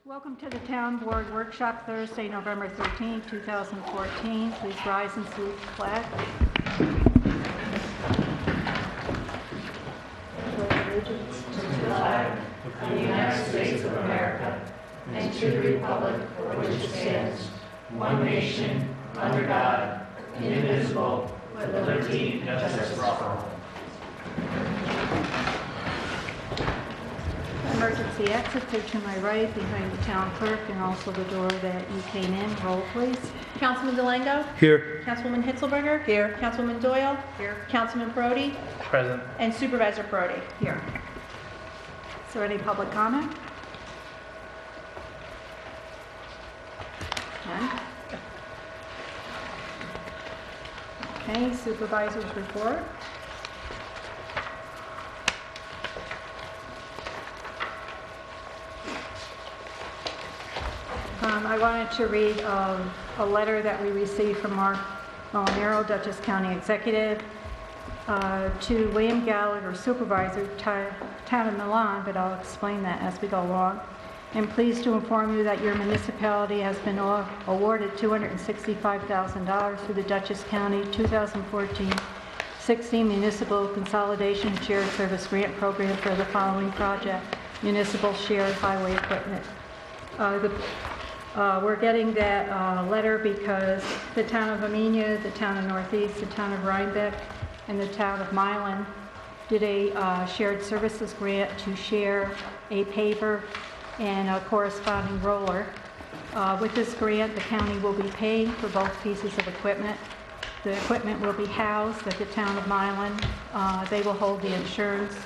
Welcome to the Town Board Workshop Thursday, November 13, 2014. Please rise and salute the flag. Pledge allegiance to the flag of the United States of America and to the republic for which it stands, one nation, under God, indivisible, with liberty and justice for all. Emergency exit, take to my right, behind the town clerk, and also the door that you came in. Roll, please. Councilman Delango? Here. Councilwoman Hitzelberger? Here. Councilwoman Doyle? Here. Councilman Brody? Present. And Supervisor Brody? Here. Is there any public comment? None? Okay, supervisor's report. I wanted to read a letter that we received from Mark Molinaro, Dutchess County Executive, to William Gallagher, Supervisor, Town of Milan, but I'll explain that as we go along. I'm pleased to inform you that your municipality has been awarded $265,000 through the Dutchess County 2014-16 Municipal Consolidation and Shared Service Grant Program for the following project: municipal shared highway equipment. We're getting that letter because the town of Amenia, the town of Northeast, the town of Rhinebeck, and the town of Milan did a shared services grant to share a paver and a corresponding roller. With this grant, the county will be paying for both pieces of equipment. The equipment will be housed at the town of Milan. They will hold the insurance.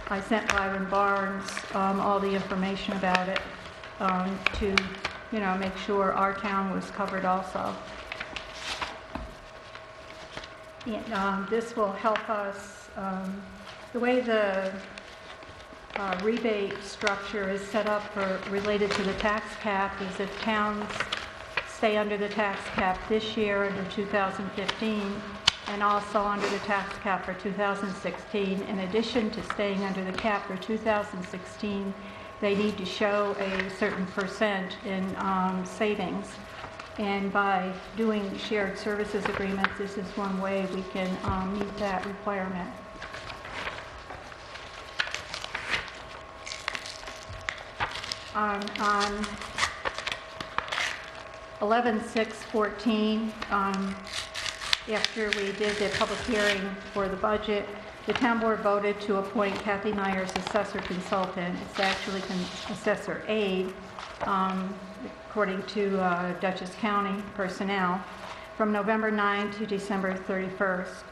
I sent Byron Barnes all the information about it to make sure our town was covered also. And, this will help us. The way the rebate structure is set up related to the tax cap is if towns stay under the tax cap this year under 2015 and also under the tax cap for 2016, in addition to staying under the cap for 2016, they need to show a certain percent in savings. And by doing shared services agreements, this is one way we can meet that requirement. On 11/6/14, after we did the public hearing for the budget, the town board voted to appoint Kathy Myers assessor consultant. It's actually assessor aide, according to Dutchess County personnel, from November 9 to December 31st.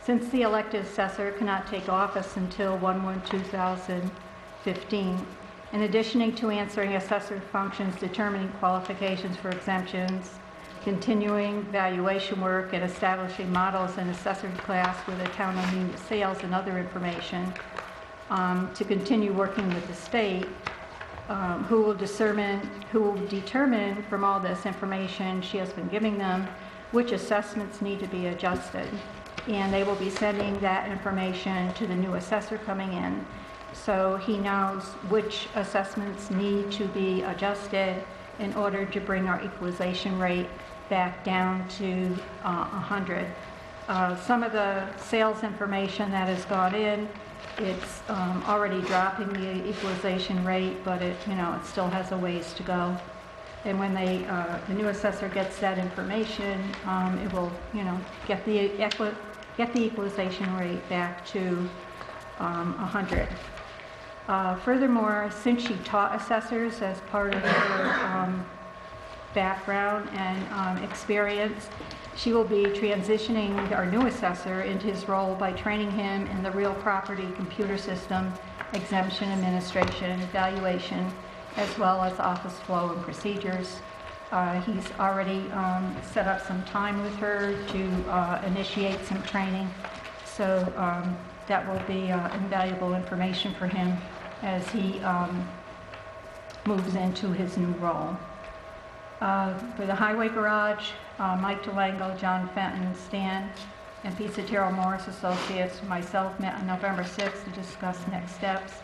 Since the elected assessor cannot take office until 1/1/2015, in addition to answering assessor functions, determining qualifications for exemptions, continuing valuation work, and establishing models in assessor class with the town of unit sales and other information, to continue working with the state, who will determine from all this information she has been giving them which assessments need to be adjusted. And they will be sending that information to the new assessor coming in, so he knows which assessments need to be adjusted in order to bring our equalization rate back down to 100. Some of the sales information that has gone in, it's already dropping the equalization rate, but it still has a ways to go. And when the new assessor gets that information, it will get the equalization rate back to 100. Furthermore, since she taught assessors as part of her background and experience, she will be transitioning our new assessor into his role by training him in the real property computer system, exemption administration, evaluation, as well as office flow and procedures. He's already set up some time with her to initiate some training, so that will be invaluable information for him as he moves into his new role. For the highway garage, Mike Delango, John Fenton, Stan, and Pizza Terrell Morris Associates, myself, met on November 6th to discuss next steps.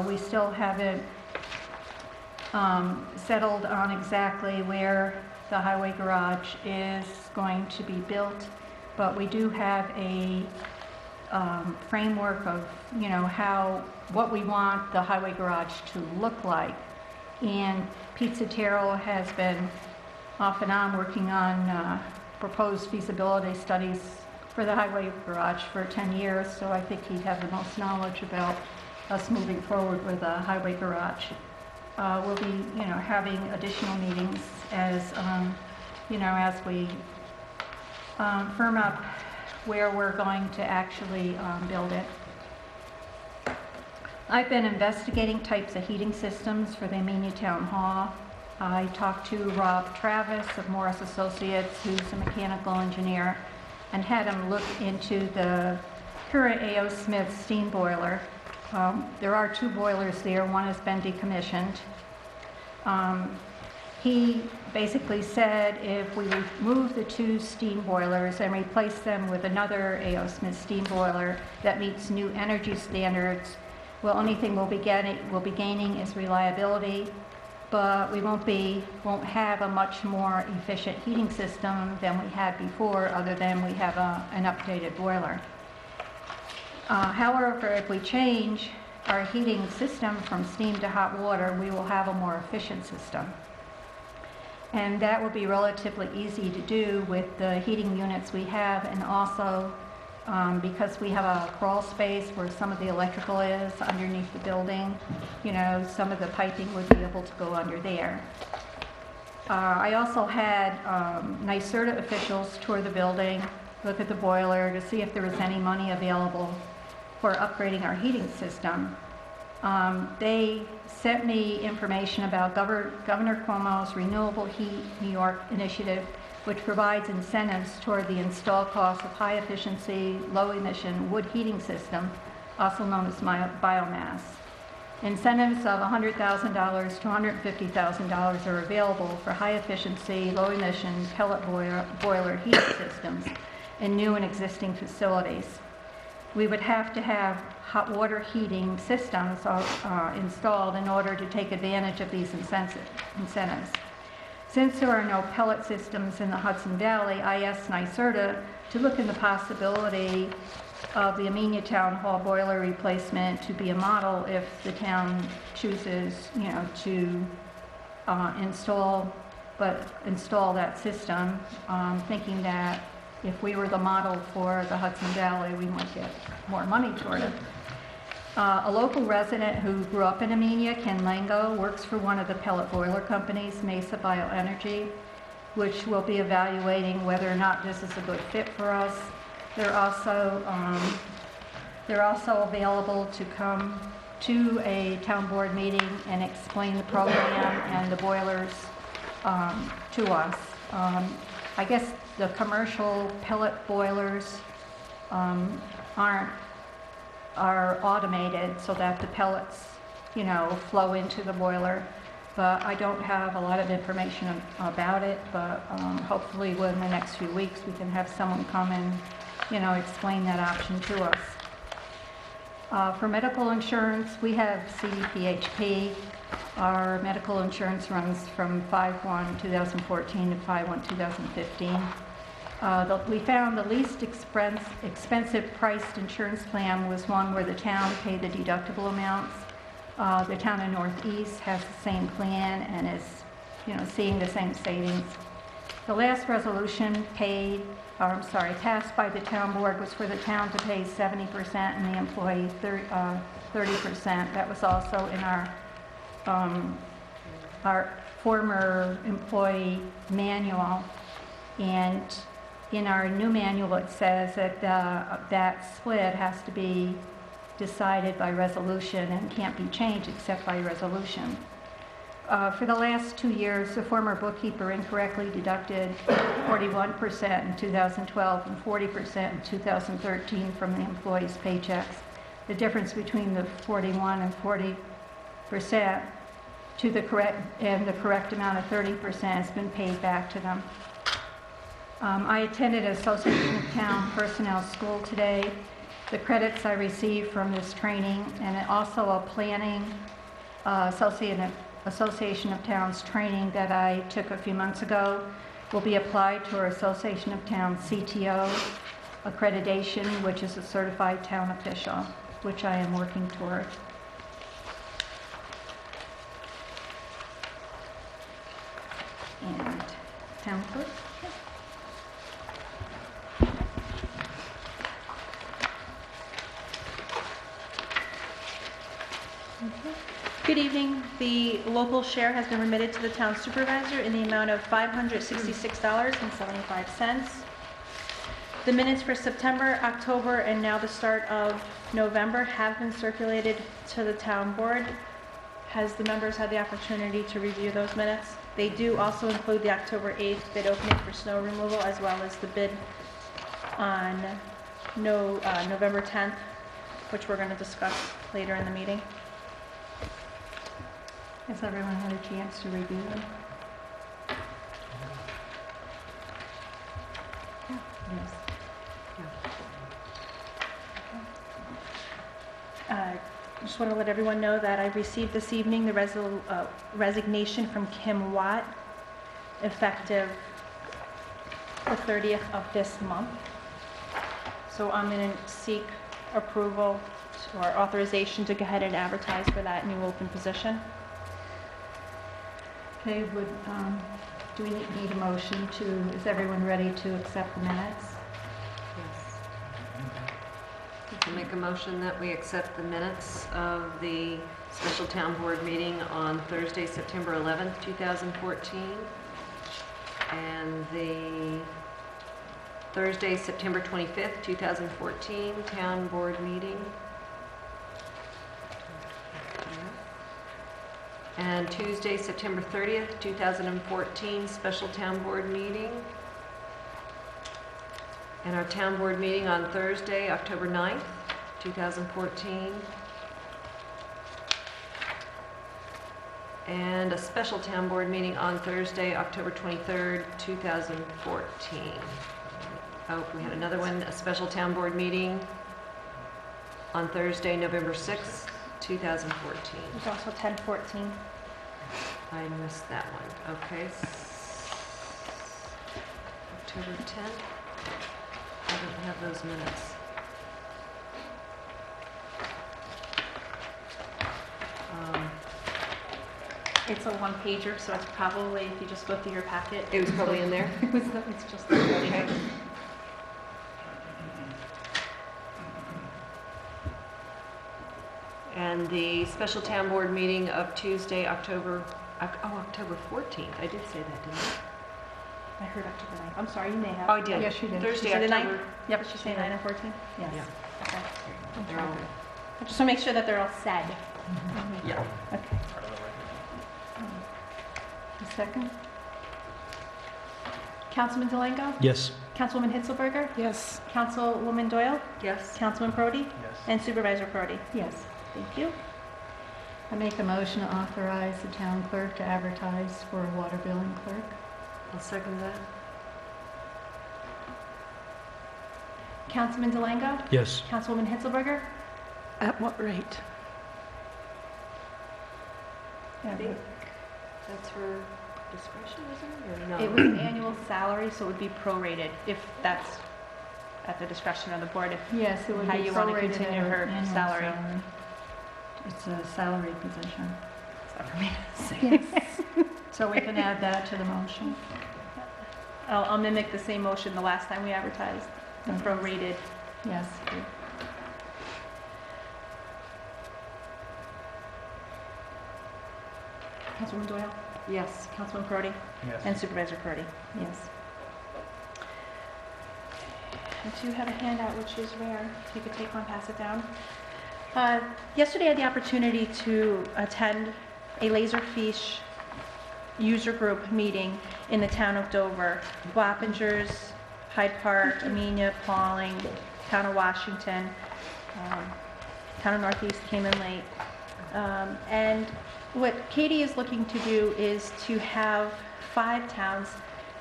We still haven't settled on exactly where the highway garage is going to be built, but we do have a framework of, what we want the highway garage to look like. And Pizza Terrell has been off and on working on proposed feasibility studies for the highway garage for 10 years, so I think he'd have the most knowledge about us moving forward with a highway garage. We'll be, having additional meetings as, as we firm up where we're going to actually build it. I've been investigating types of heating systems for the Amenia Town Hall. I talked to Rob Travis of Morris Associates, who's a mechanical engineer, and had him look into the current A.O. Smith steam boiler. There are 2 boilers there. One has been decommissioned. He basically said if we remove the 2 steam boilers and replace them with another A.O. Smith steam boiler that meets new energy standards, well, only thing we'll be gaining is reliability, but we won't have a much more efficient heating system than we had before, other than we have an updated boiler. However, if we change our heating system from steam to hot water, we will have a more efficient system. And that will be relatively easy to do with the heating units we have, and also because we have a crawl space where some of the electrical is underneath the building, some of the piping would be able to go under there. I also had NYSERDA officials tour the building, look at the boiler to see if there was any money available for upgrading our heating system. They sent me information about Governor Cuomo's Renewable Heat New York initiative, which provides incentives toward the install cost of high-efficiency, low-emission wood heating system, also known as biomass. Incentives of $100,000 to $150,000 are available for high-efficiency, low-emission pellet boiler heating systems in new and existing facilities. We would have to have hot water heating systems installed in order to take advantage of these incentives. Since there are no pellet systems in the Hudson Valley, I asked NYSERDA to look into the possibility of the Amenia Town Hall boiler replacement to be a model if the town chooses, to install that system, thinking that if we were the model for the Hudson Valley, we might get more money toward it. A local resident who grew up in Amenia, Ken Lango, works for one of the pellet boiler companies, Mesa Bioenergy, which will be evaluating whether or not this is a good fit for us. They're also available to come to a town board meeting and explain the program and the boilers to us. I guess the commercial pellet boilers are automated so that the pellets, flow into the boiler. But I don't have a lot of information about it, but hopefully within the next few weeks we can have someone come and, explain that option to us. For medical insurance, we have CDPHP. Our medical insurance runs from 5/1/2014 to 5/1/2015. We found the least expensive priced insurance plan was one where the town paid the deductible amounts. The town of Northeast has the same plan and is, seeing the same savings. The last resolution passed by the town board was for the town to pay 70% and the employee 30%. That was also in our former employee manual, and in our new manual it says that that split has to be decided by resolution and can't be changed except by resolution. For the last 2 years, the former bookkeeper incorrectly deducted 41% in 2012 and 40% in 2013 from the employees' paychecks. The difference between the 41 and 40% to the correct amount of 30% has been paid back to them. I attended Association of Town Personnel School today. The credits I received from this training, and also a planning Association Association of Towns training that I took a few months ago will be applied to our Association of Towns CTO accreditation, which is a certified town official, which I am working toward. And town clerk? Good evening. The local share has been remitted to the town supervisor in the amount of $566.75. The minutes for September, October, and now the start of November have been circulated to the town board. Has the members had the opportunity to review those minutes? They do also include the October 8th bid opening for snow removal, as well as the bid on November 10th, which we're going to discuss later in the meeting. Has everyone had a chance to review them? Yes. Just want to let everyone know that I received this evening the resignation from Kim Watt, effective the 30th of this month. So I'm going to seek approval or authorization to go ahead and advertise for that new open position. Okay, do we need a motion to, is everyone ready to accept the minutes? Yes. I'll make a motion that we accept the minutes of the special town board meeting on Thursday, September 11th, 2014, and the Thursday, September 25th, 2014 town board meeting. And Tuesday, September 30th, 2014, special town board meeting. And our town board meeting on Thursday, October 9th, 2014. And a special town board meeting on Thursday, October 23rd, 2014. Oh, we had another one, a special town board meeting on Thursday, November 6th, 2014. There's also 10/14. I missed that one. Okay. October 10th. I don't have those minutes. It's a one-pager, so it's probably, if you just go through your packet. It was probably in there. It's just the Okay. And the special town board meeting of Tuesday, October 14th. I did say that, didn't I? I heard October 9th. I'm sorry, you may have. Oh, I did. Yes, you did. Thursday, You said the October. Yep, Did she say 9 and 14? Yes. Yeah. Okay. They're all, I just want to make sure that they're all said. yeah. Okay. A second? Councilman Delango? Yes. Councilwoman Hitzelberger? Yes. Councilwoman Doyle? Yes. Councilman Prodi? Yes. And Supervisor Prodi? Yes. Thank you. I make a motion to authorize the town clerk to advertise for a water billing clerk. I'll second that. Councilman Delango? Yes. Councilwoman Hitzelberger? At what rate? I think that's her discretion, isn't it? Or no? It was an annual salary, so it would be prorated if that's at the discretion of the board. If Yes, it would How be you wanna prorated continue at her annual salary. It's a salary position. It's not for me to say. Yes. So we can add that to the motion. I'll mimic the same motion the last time we advertised, the Okay. prorated. Yes. Councilwoman Doyle? Yes. Councilman Prodi? Yes. And Supervisor Prodi? Yes. I do have a handout, which is rare. If you could take one, pass it down. Yesterday, I had the opportunity to attend a Laserfish user group meeting in the town of Dover. Wappingers, Hyde Park, Amenia, Pauling, town of Washington, town of Northeast came in late. And what Katie is looking to do is to have 5 towns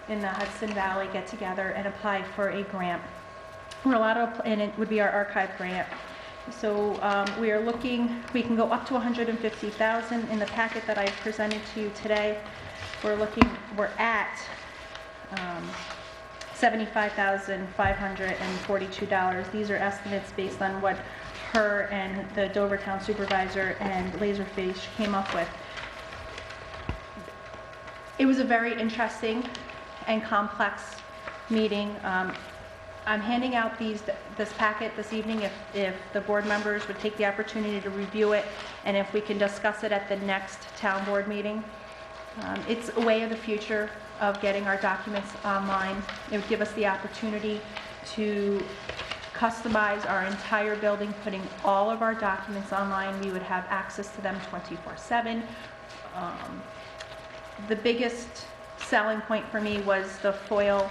in the Hudson Valley get together and apply for a grant. And it would be our archive grant. So we are looking, we can go up to 150,000. In the packet that I presented to you today, we're at $75,542. These are estimates based on what her and the Dovertown supervisor and Laserfish came up with. It was a very interesting and complex meeting. I'm handing out this packet this evening if the board members would take the opportunity to review it, and if we can discuss it at the next town board meeting. It's a way of the future of getting our documents online. It would give us the opportunity to customize our entire building, putting all of our documents online. We would have access to them 24/7. The biggest selling point for me was the FOIL.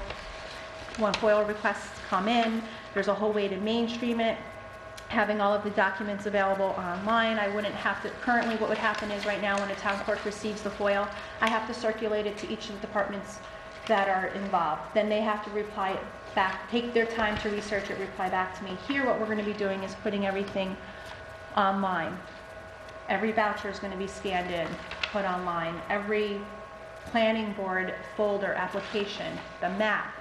When FOIL requests come in, there's a whole way to mainstream it, having all of the documents available online. I wouldn't have to, currently what would happen is right now when a town clerk receives the FOIL, I have to circulate it to each of the departments that are involved. Then they have to reply back, take their time to research it, reply back to me. Here what we're going to be doing is putting everything online. Every voucher is going to be scanned in, put online. Every planning board folder application, the map,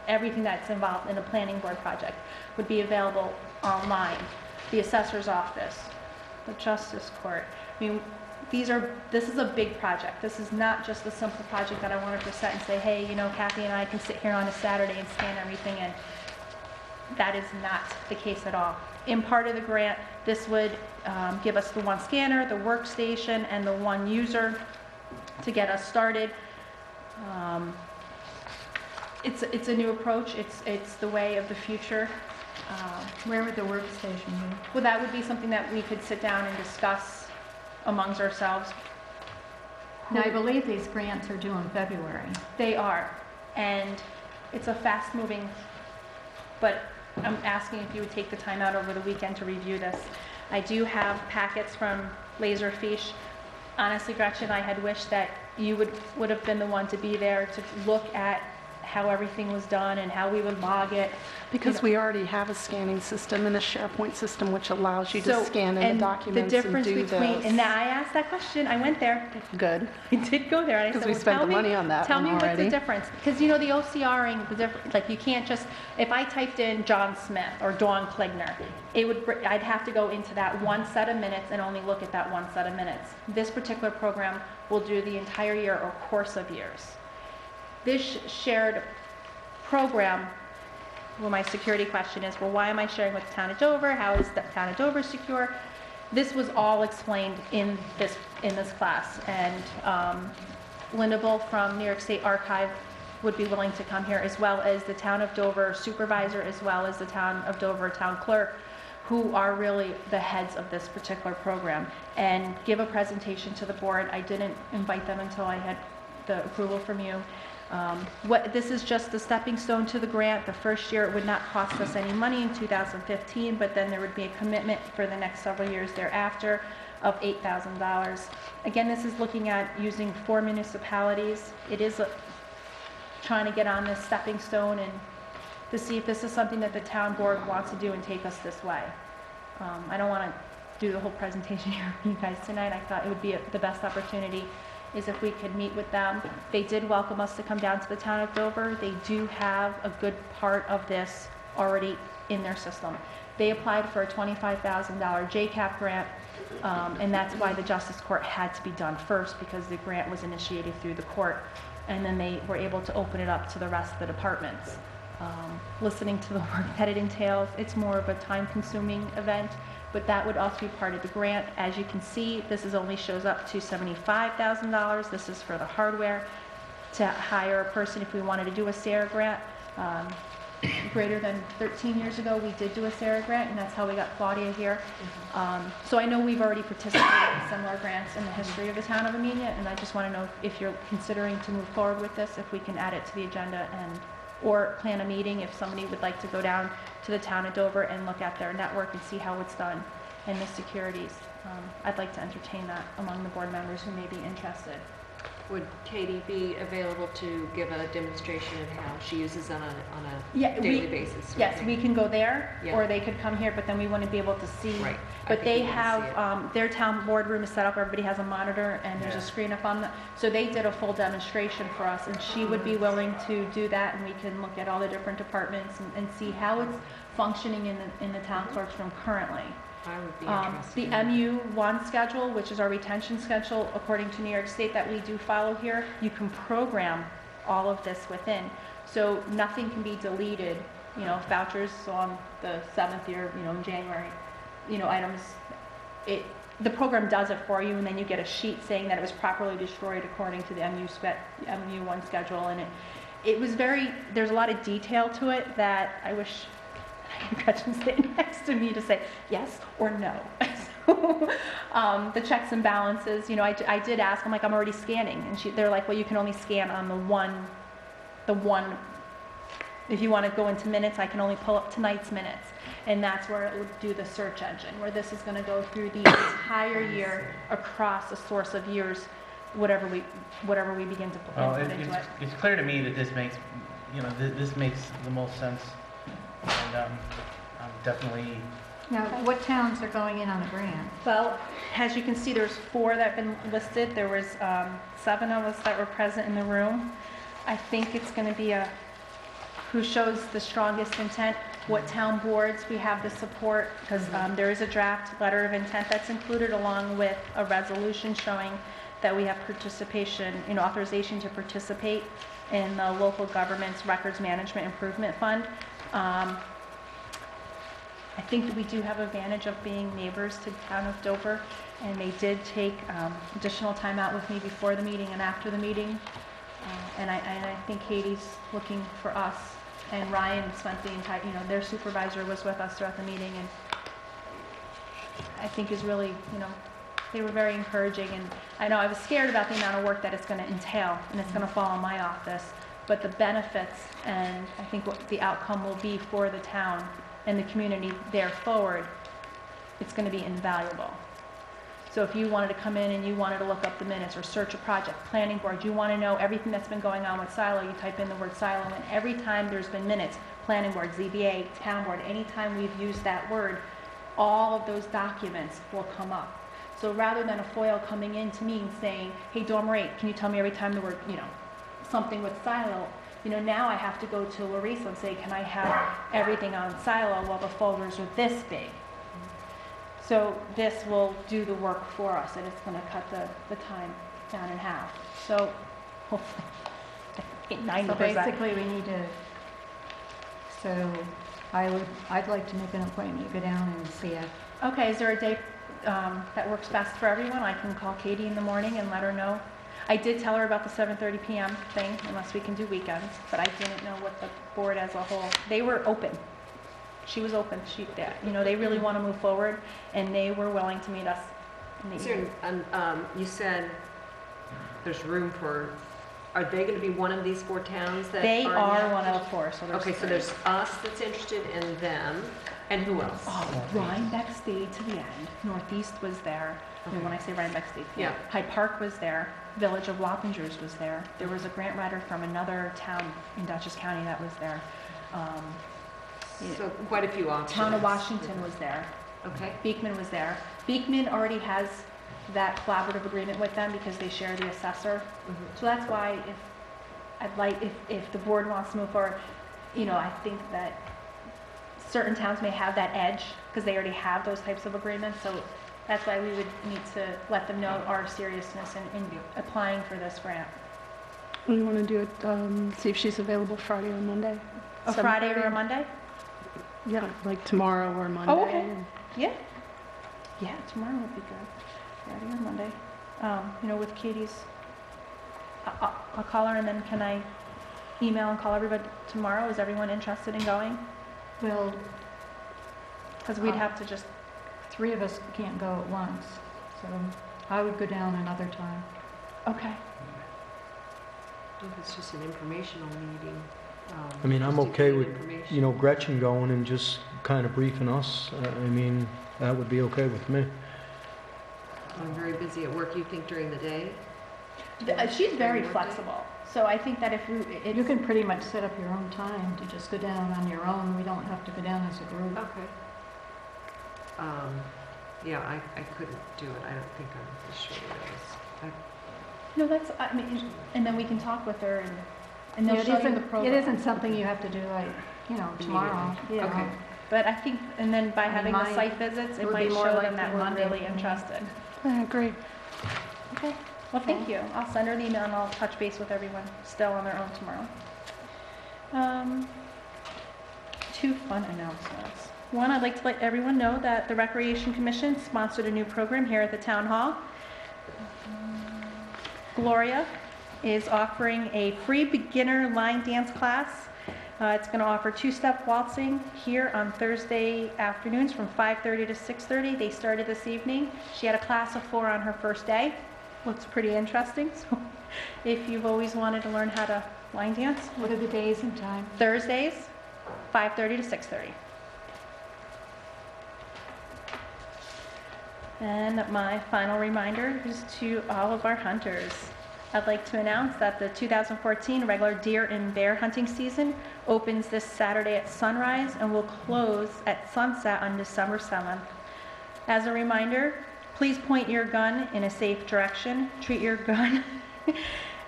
everything that's involved in a planning board project would be available online. The assessor's office, the justice court. I mean, this is a big project. This is not just a simple project that I want to present and say, hey, Kathy and I can sit here on a Saturday and scan everything in. That is not the case at all. In part of the grant, this would give us the one scanner, the workstation, and the one user to get us started. It's a new approach. It's the way of the future. Where would the workstation be? Well, that would be something that we could sit down and discuss amongst ourselves. Now, I believe these grants are due in February. They are, and it's a fast-moving, but I'm asking if you would take the time out over the weekend to review this. I do have packets from Laserfish. Honestly, Gretchen, I had wished that you would have been the one to be there to look at how everything was done and how we would log it. Because we already have a scanning system and a SharePoint system which allows you to scan in the documents the difference and do between, this. and now I asked that question, I went there. Good. I did go there and I said, Because we spent the money on that tell one me what's the already. difference. Because the OCRing, the difference, like you can't just, if I typed in John Smith or Dawn Kligner, I'd have to go into that one set of minutes and only look at that one set of minutes. This particular program will do the entire year or course of years. This shared program, well, my security question is, well, why am I sharing with the town of Dover? How is the town of Dover secure? This was all explained in this class, and Linda Bull from New York State Archive would be willing to come here, as well as the town of Dover supervisor, as well as the town of Dover town clerk, who are really the heads of this particular program, and give a presentation to the board. I didn't invite them until I had the approval from you. This is just the stepping stone to the grant. The first year it would not cost us any money in 2015, but then there would be a commitment for the next several years thereafter of $8,000. Again, this is looking at using 4 municipalities. It is trying to get on this stepping stone and to see if this is something that the town board wants to do and take us this way. I don't want to do the whole presentation here for you guys tonight. I thought it would be the best opportunity is if we could meet with them. They did welcome us to come down to the town of Dover. They do have a good part of this already in their system. They applied for a $25,000 JCAP grant, and that's why the Justice Court had to be done first, because the grant was initiated through the court, and then they were able to open it up to the rest of the departments. Listening to the work that it entails, it's more of a time-consuming event, but that would also be part of the grant. As you can see, this only shows up to $75,000. This is for the hardware to hire a person if we wanted to do a SARE grant. Greater than 13 years ago, we did do a SARE grant, and that's how we got Claudia here. So I know we've already participated in similar grants in the history of the town of Amenia, and I just want to know if you're considering to move forward with this, if we can add it to the agenda or plan a meeting if somebody would like to go down to the town of Dover and look at their network and see how it's done and the securities. I'd like to entertain that among the board members who may be interested. Would Katie be available to give a demonstration of how she uses on Yeah, a daily basis? Yes, we can go there, Yeah. or they could come here, but then we wouldn't be able to see. Right. I But think they we wanna see have, their town boardroom is set up, everybody has a monitor, and there's a screen up on the, so they did a full demonstration for us, and she would be willing to do that, and we can look at all the different departments and see how it's functioning in the town clerk's room currently. I would be The interested. in- MU1 schedule, which is our retention schedule, according to New York State that we do follow here, you can program all of this within. So nothing can be deleted, you know, vouchers on the 7th year, you know, in January, you know, items. The program does it for you, and then you get a sheet saying that it was properly destroyed according to the MU1 schedule. And it was there's a lot of detail to it that I wish Gretchen sitting next to me to say yes or no. So, the checks and balances, you know, I did ask, I'm like, I'm already scanning. And they're like, well, you can only scan on the one, if you want to go into minutes, I can only pull up tonight's minutes. And that's where it would do the search engine, where this is going to go through the entire year across a source of years, whatever we begin to put Well, into it. it's clear to me that this makes, this makes the most sense. And I'm definitely, Now, what towns are going in on a grant? Well, as you can see, there's 4 that have been listed. There was 7 of us that were present in the room. I think it's going to be who shows the strongest intent, what town boards we have the support, because there is a draft letter of intent that's included along with a resolution showing that we have participation, authorization to participate in the local government's records management improvement fund. I think that we do have advantage of being neighbors to the town of Dover, and they did take additional time out with me before the meeting and after the meeting. And I think Katie's looking for us, and Ryan spent the entire, their supervisor was with us throughout the meeting, and I think is really, they were very encouraging. And I know I was scared about the amount of work that it's going to entail, and it's going to fall on my office, but the benefits and I think what the outcome will be for the town and the community there forward, it's going to be invaluable. So if you wanted to come in and you wanted to look up the minutes or search a project, planning board, you want to know everything that's been going on with silo, you type in the word silo, and every time there's been minutes, planning board, ZBA, town board, anytime we've used that word, all of those documents will come up. So rather than a FOIL coming in to me and saying, hey, Dorm Rate, can you tell me every time the word, something with silo, now I have to go to Larissa and say, can I have everything on silo while the folders are this big? So this will do the work for us, and it's going to cut the time down in half. So hopefully, 90%. So basically, we need to, I'd like to make an appointment to go down and see it. Okay, is there a day that works best for everyone? I can call Katie in the morning and let her know. I did tell her about the 7:30 p.m. thing, unless we can do weekends, but I didn't know what the board as a whole, they were open. She was open. They really want to move forward, and they were willing to meet us. You said there's room for, are they going to be one of these 4 towns that They are? are one of the 4, so there's Okay, so 3. there's us that's interested in them, and who else? Oh, Rhinebeck stayed to the end. Northeast was there. And when I say Rhinebeck stayed to the end, Yeah. Hyde Park was there. Village of Wappingers was there. There was a grant writer from another town in Dutchess County that was there. So quite a few options. Town of Washington was there. Okay. Beekman was there. Beekman already has that collaborative agreement with them because they share the assessor. Mhm. So that's why if the board wants to move forward, I think that certain towns may have that edge because they already have those types of agreements. So that's why we would need to let them know our seriousness in applying for this grant. We want to do it, see if she's available Friday or Monday. A Friday or a 7:30? Monday? Yeah, like tomorrow or Monday. Oh, okay. Yeah. Yeah, tomorrow would be good. Friday or Monday. With Katie's, I'll call her, and then can I email and call everybody tomorrow? Is everyone interested in going? Well, Because we'd have to just, 3 of us can't go at once, so I would go down another time. okay. If it's just an informational meeting. I mean, I'm just to okay gain with, information. Gretchen going and just kind of briefing us. I mean, that would be okay with me. I'm very busy at work, you think during the day? She's very flexible, so I think that if we, You can pretty much set up your own time to just go down on your own. We don't have to go down as a group. Okay. Yeah, I couldn't do it. I don't think I'm as short as no, that's, I mean, and then we can talk with her and they'll Yeah, show you the program. It isn't something you have to do like, tomorrow. Immediately. Yeah. Okay. But I think, and then by I mean, having the mine- site visits, it it would be might more show like them that the we're Monday really for me. interested. Great. Okay, well, thank you. I'll send her the email and I'll touch base with everyone still on their own tomorrow. Two fun announcements. One, I'd like to let everyone know that the Recreation Commission sponsored a new program here at the Town Hall. Gloria is offering a free beginner line dance class. It's going to offer two-step waltzing here on Thursday afternoons from 5:30 to 6:30. They started this evening. She had a class of 4 on her first day. Looks pretty interesting. So if you've always wanted to learn how to line dance, What are the days and time? Thursdays, 5:30 to 6:30. And my final reminder is to all of our hunters. I'd like to announce that the 2014 regular deer and bear hunting season opens this Saturday at sunrise and will close at sunset on December 7th. As a reminder, please point your gun in a safe direction. Treat your gun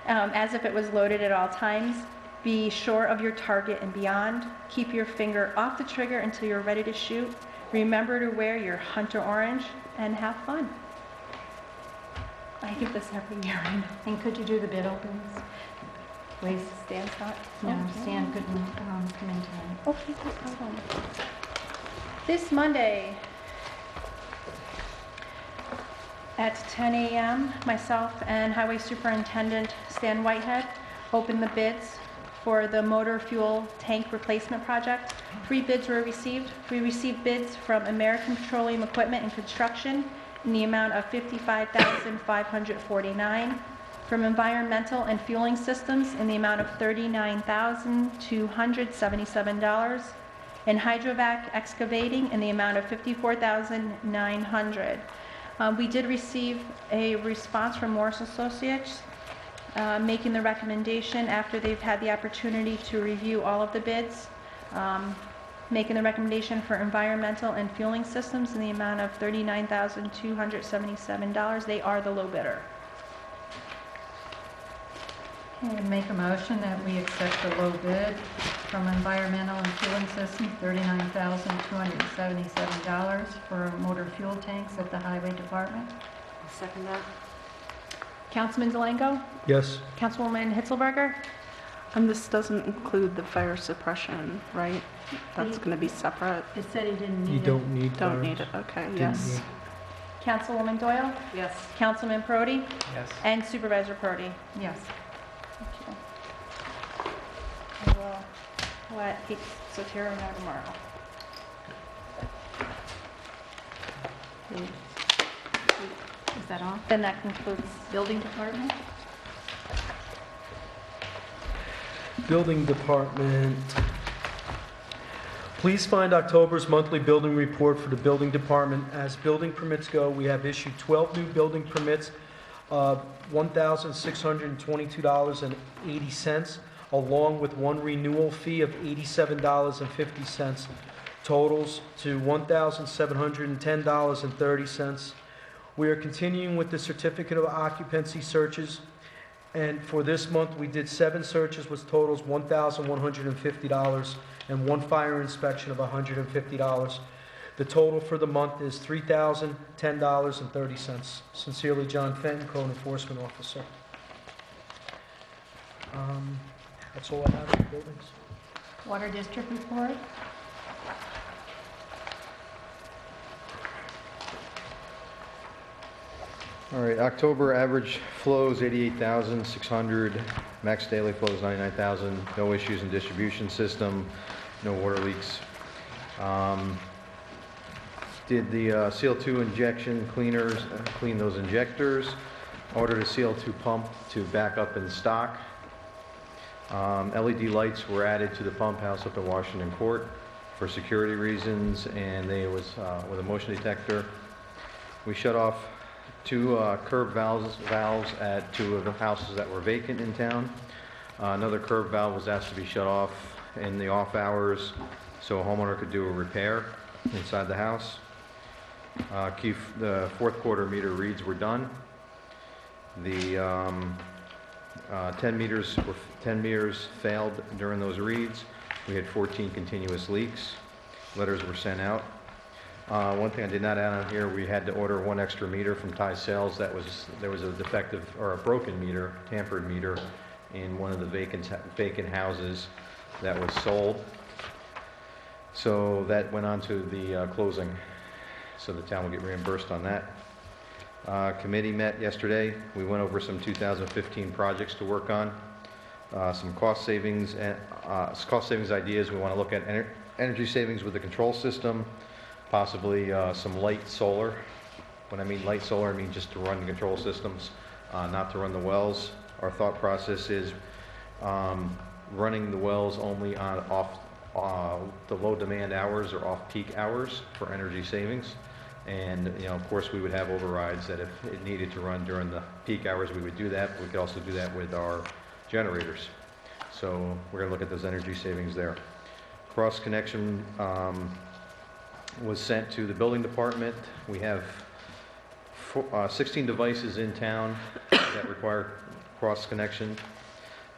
as if it was loaded at all times. Be sure of your target and beyond. Keep your finger off the trigger until you're ready to shoot. Remember to wear your hunter orange and have fun. I give this every year, I know. And could you do the bid openings? Please. Stan's not? No, Okay. Stan couldn't come in tonight. Okay, no problem. This Monday at 10 a.m., myself and Highway Superintendent Stan Whitehead opened the bids for the motor fuel tank replacement project. 3 bids were received. We received bids from American Petroleum Equipment and Construction in the amount of $55,549, from Environmental and Fueling Systems in the amount of $39,277, and Hydrovac Excavating in the amount of $54,900. We did receive a response from Morris Associates making the recommendation after they've had the opportunity to review all of the bids, making the recommendation for environmental and fueling systems in the amount of $39,277. They are the low bidder. Okay, make a motion that we accept the low bid from Environmental and Fueling Systems, $39,277 for motor fuel tanks at the Highway Department. I'll second that. Councilman Delango? Yes. Councilwoman Hitzelberger? And this doesn't include the fire suppression, right? That's going to be separate. It said he didn't need it. You don't need Don't ours. need it, okay, Didn't yes. need- Councilwoman Doyle? Yes. Councilman Prody? Yes. And Supervisor Prody? Yes. Thank you. I will let Pete Sotero know tomorrow. Is that all? Then that concludes Building Department? Building Department. Please find October's monthly building report for the Building Department. As building permits go, we have issued 12 new building permits, $1,622.80, along with one renewal fee of $87.50, totals to $1,710.30. We are continuing with the certificate of occupancy searches, and for this month, we did 7 searches with totals $1,150 and 1 fire inspection of $150. The total for the month is $3,010.30. Sincerely, John Fenton, Code Enforcement Officer. That's all I have for buildings. Water District report? All right, October average flows 88,600, max daily flows 99,000, no issues in distribution system, no water leaks. Did the CO2 injection cleaners, clean those injectors, ordered a CO2 pump to back up in stock. LED lights were added to the pump house up at Washington Court for security reasons, and they was with a motion detector. We shut off two curb valves at two of the houses that were vacant in town. Another curb valve was asked to be shut off in the off hours so a homeowner could do a repair inside the house. The fourth quarter meter reads were done. The 10 meters failed during those reads. We had 14 continuous leaks. Letters were sent out. One thing I did not add on here, we had to order one extra meter from Thai Sales. There was a defective or a broken meter, tampered meter in one of the vacant houses that was sold. So that went on to the closing. So the town will get reimbursed on that. Committee met yesterday. We went over some 2015 projects to work on. Some cost savings ideas. We want to look at energy savings with the control system, possibly some light solar. When I mean light solar, I mean just to run the control systems, not to run the wells. Our thought process is running the wells only on the low demand hours or off peak hours for energy savings. And, of course, we would have overrides that if it needed to run during the peak hours, we would do that. But we could also do that with our generators. So we're going to look at those energy savings there. Cross connection was sent to the building department. We have 16 devices in town that require cross connection.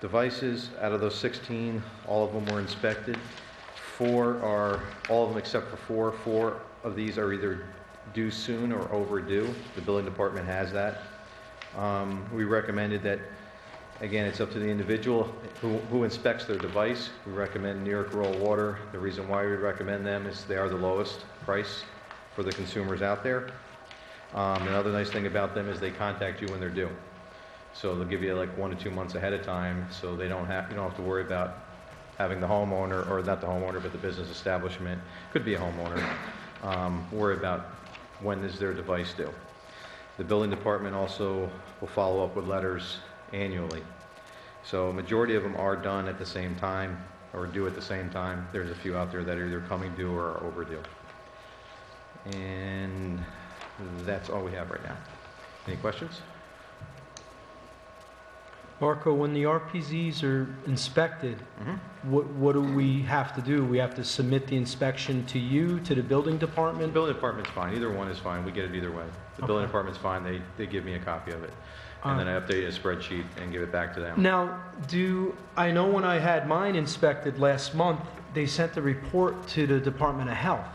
Devices, out of those 16, all of them were inspected. All of them except for four of these are either due soon or overdue. The building department has that. We recommended that, again, it's up to the individual who inspects their device. We recommend New York Rural Water. The reason why we recommend them is they are the lowest price for the consumers out there. Another nice thing about them is they contact you when they're due. So they'll give you like 1 to 2 months ahead of time, so you don't have to worry about having the homeowner, or not the homeowner, but the business establishment, could be a homeowner, worry about when is their device due. The building department also will follow up with letters annually. So majority of them are done at the same time or due at the same time. There's a few out there that are either coming due or are overdue. And that's all we have right now. Any questions? Marco, when the RPZs are inspected, what do we have to do? We have to submit the inspection to you, to the building The department? building department's fine. Either one is fine. We get it either way. The building department's fine. They give me a copy of it. And then I update a spreadsheet and give it back to them. Now, I know when I had mine inspected last month, they sent the report to the Department of Health.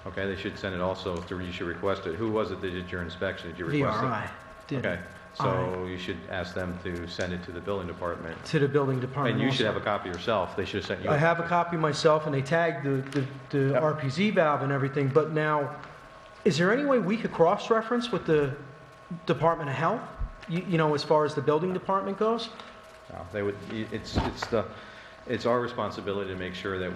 Okay, they should send it also, you should request it. Who was it that did your inspection? Did you request it? VRI did. Okay, so you should ask them to send it to the building department. To the building department. And you should also. have a copy yourself. They should have sent you. I have a copy myself, and they tagged the RPZ valve and everything, but now, is there any way we could cross-reference with the Department of Health? As far as the building department goes? No, they would. It's our responsibility to make sure that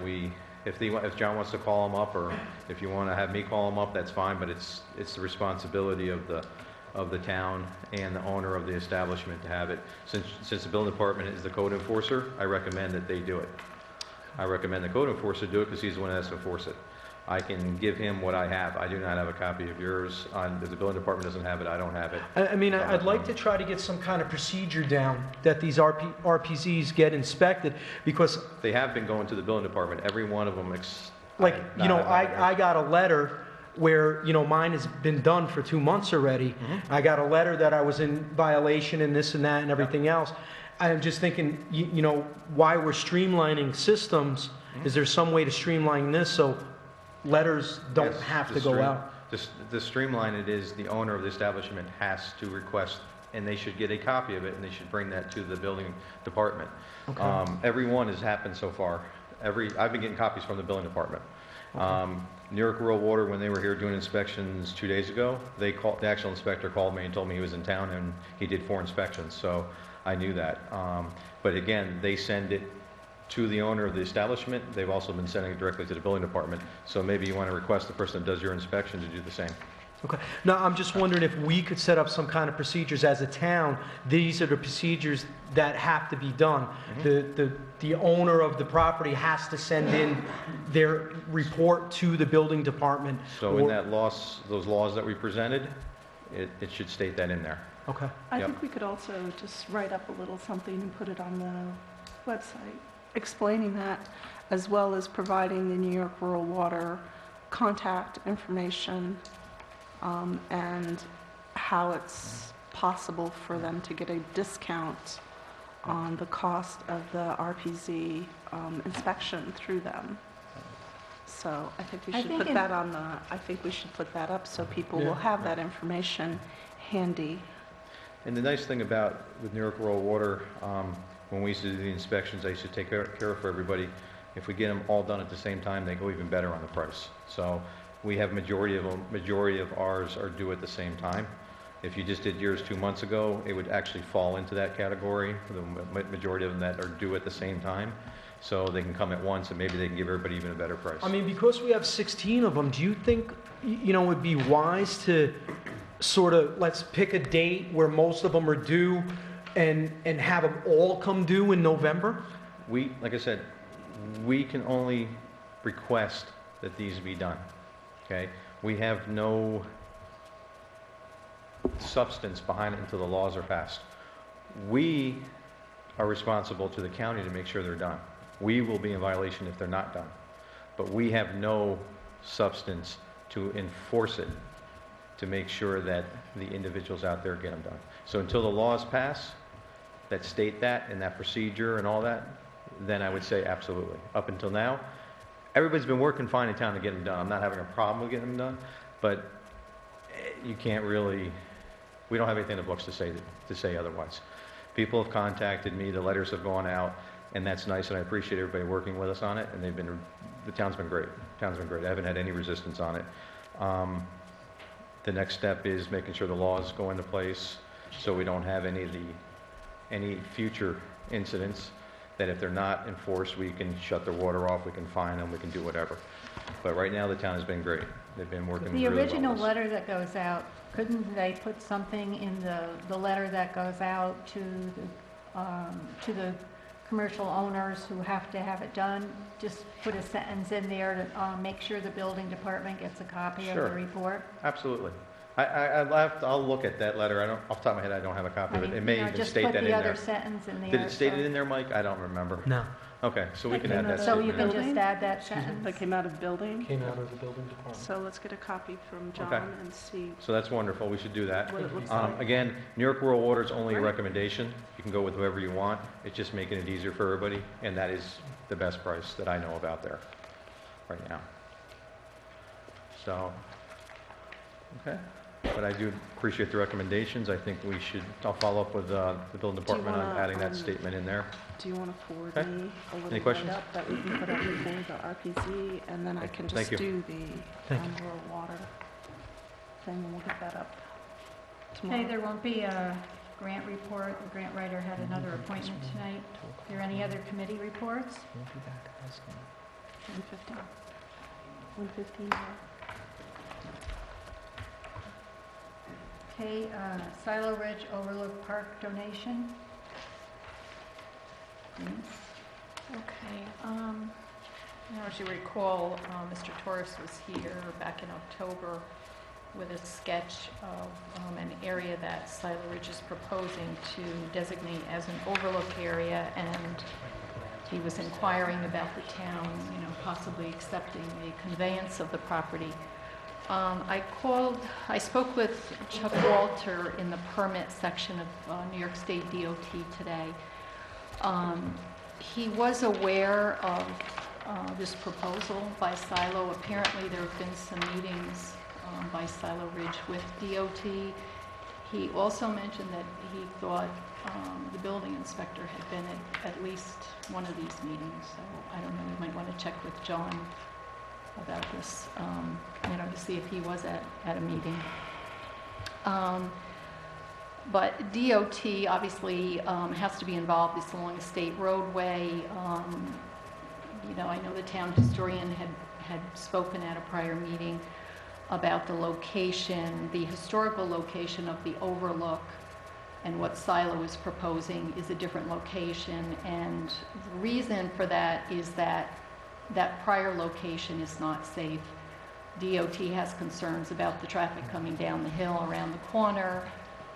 if John wants to call them up, or if you want to have me call them up, that's fine. But it's the responsibility of the town and the owner of the establishment to have it. Since the building department is the code enforcer, I recommend that they do it. I recommend the code enforcer do it because he's the one that has to enforce it. I can give him what I have. I do not have a copy of yours. If the building department doesn't have it, I don't have it. I'd like to try to get some kind of procedure down that these RPZs get inspected, because They have been going to the building department, every one of them. I got a letter where, mine has been done for 2 months already. I got a letter that I was in violation and this and that and everything else. I'm just thinking, why we're streamlining systems, is there some way to streamline this so letters don't Yes, have to go out? To streamline it is the owner of the establishment has to request, and they should get a copy of it, and they should bring that to the building department. Okay. Every one has happened so far. I've been getting copies from the building department. New York Rural Water, when they were here doing inspections 2 days ago, the actual inspector called me and told me he was in town, and he did 4 inspections, so I knew that. But again, they send it to the owner of the establishment. They've also been sending it directly to the building department. So maybe you want to request the person that does your inspection to do the same. Okay. Now, I'm just wondering if we could set up some kind of procedures as a town. These are the procedures that have to be done. The owner of the property has to send in their report to the building department. So in those laws that we presented, it should state that in there. Okay. I Yep. think we could also just write up a little something and put it on the website, explaining that, as well as providing the New York Rural Water contact information, and how it's possible for them to get a discount on the cost of the RPZ inspection through them. So I think we I should think put in- that on the, I think we should put that up so people will Yeah. have that information handy. And the nice thing about with New York Rural Water, when we used to do the inspections, I used to take care of for everybody. If we get them all done at the same time, they go even better on the price. So we have majority of ours are due at the same time. If you just did yours 2 months ago, it would actually fall into that category, the majority of them that are due at the same time. So they can come at once, and maybe they can give everybody even a better price. I mean, because we have 16 of them, do you think, it would be wise to sort of, let's pick a date where most of them are due and have them all come due in November? Like I said, we can only request that these be done, okay? We have no substance behind it until the laws are passed. We are responsible to the county to make sure they're done. We will be in violation if they're not done. But we have no substance to enforce it, to make sure that the individuals out there get them done. So until the laws pass that state that and that procedure and all that, then I would say absolutely. Up until now, everybody's been working fine in town to get them done. I'm not having a problem with getting them done, but you can't really, we don't have anything in the books to say otherwise. People have contacted me, the letters have gone out, and that's nice, and I appreciate everybody working with us on it, and the town's been great. I haven't had any resistance on it. The next step is making sure the laws go into place so we don't have any future incidents, that if they're not enforced, we can shut their water off, we can fine them, we can do whatever. But right now, the town has been great. They've been working really The well with original us. letter that goes out, couldn't they put something in the letter that goes out to the commercial owners who have to have it done? Just put a sentence in there to make sure the building department gets a copy of Sure. the report? Absolutely. I'll look at that letter. Off the top of my head, I don't have a copy of it. It may even state that in Just put the other there. sentence in there. Did it state so- it in there, Mike? I don't remember. No. Okay, so we can add that So statement you in. can Building? just add that sentence? That came out of building. Came out of the building department. So let's get a copy from John Okay. and see So that's wonderful. We should do that. what it looks like. Again, New York Rural Water is only a Right. recommendation. You can go with whoever you want. It's just making it easier for everybody, and that is the best price that I know of out there right now. So, okay. But I do appreciate the recommendations. I think I'll follow up with the building department on wanna, adding that statement in there. Do you want to forward Okay. me a little Any questions? write-up that we can put up for the RPZ, and then I can Thank just you. do the Thank you. rural water thing, and we'll get that up Okay, tomorrow. there won't be a grant report. The grant writer had another appointment tonight. Are there any other committee reports? 115. 115. Okay, Silo Ridge Overlook Park donation. Okay, as you recall, Mr. Torres was here back in October with a sketch of an area that Silo Ridge is proposing to designate as an overlook area, and he was inquiring about the town, possibly accepting a conveyance of the property. I spoke with Chuck Walter in the permit section of New York State DOT today. He was aware of this proposal by Silo. Apparently, there have been some meetings by Silo Ridge with DOT. He also mentioned that he thought the building inspector had been at least one of these meetings. So I don't know, you might want to check with John about this, to see if he was at a meeting. But DOT obviously has to be involved. It's along a state roadway. I know the town historian had spoken at a prior meeting about the location, the historical location of the overlook, and what Silo is proposing is a different location. And the reason for that is that prior location is not safe. DOT has concerns about the traffic coming down the hill around the corner.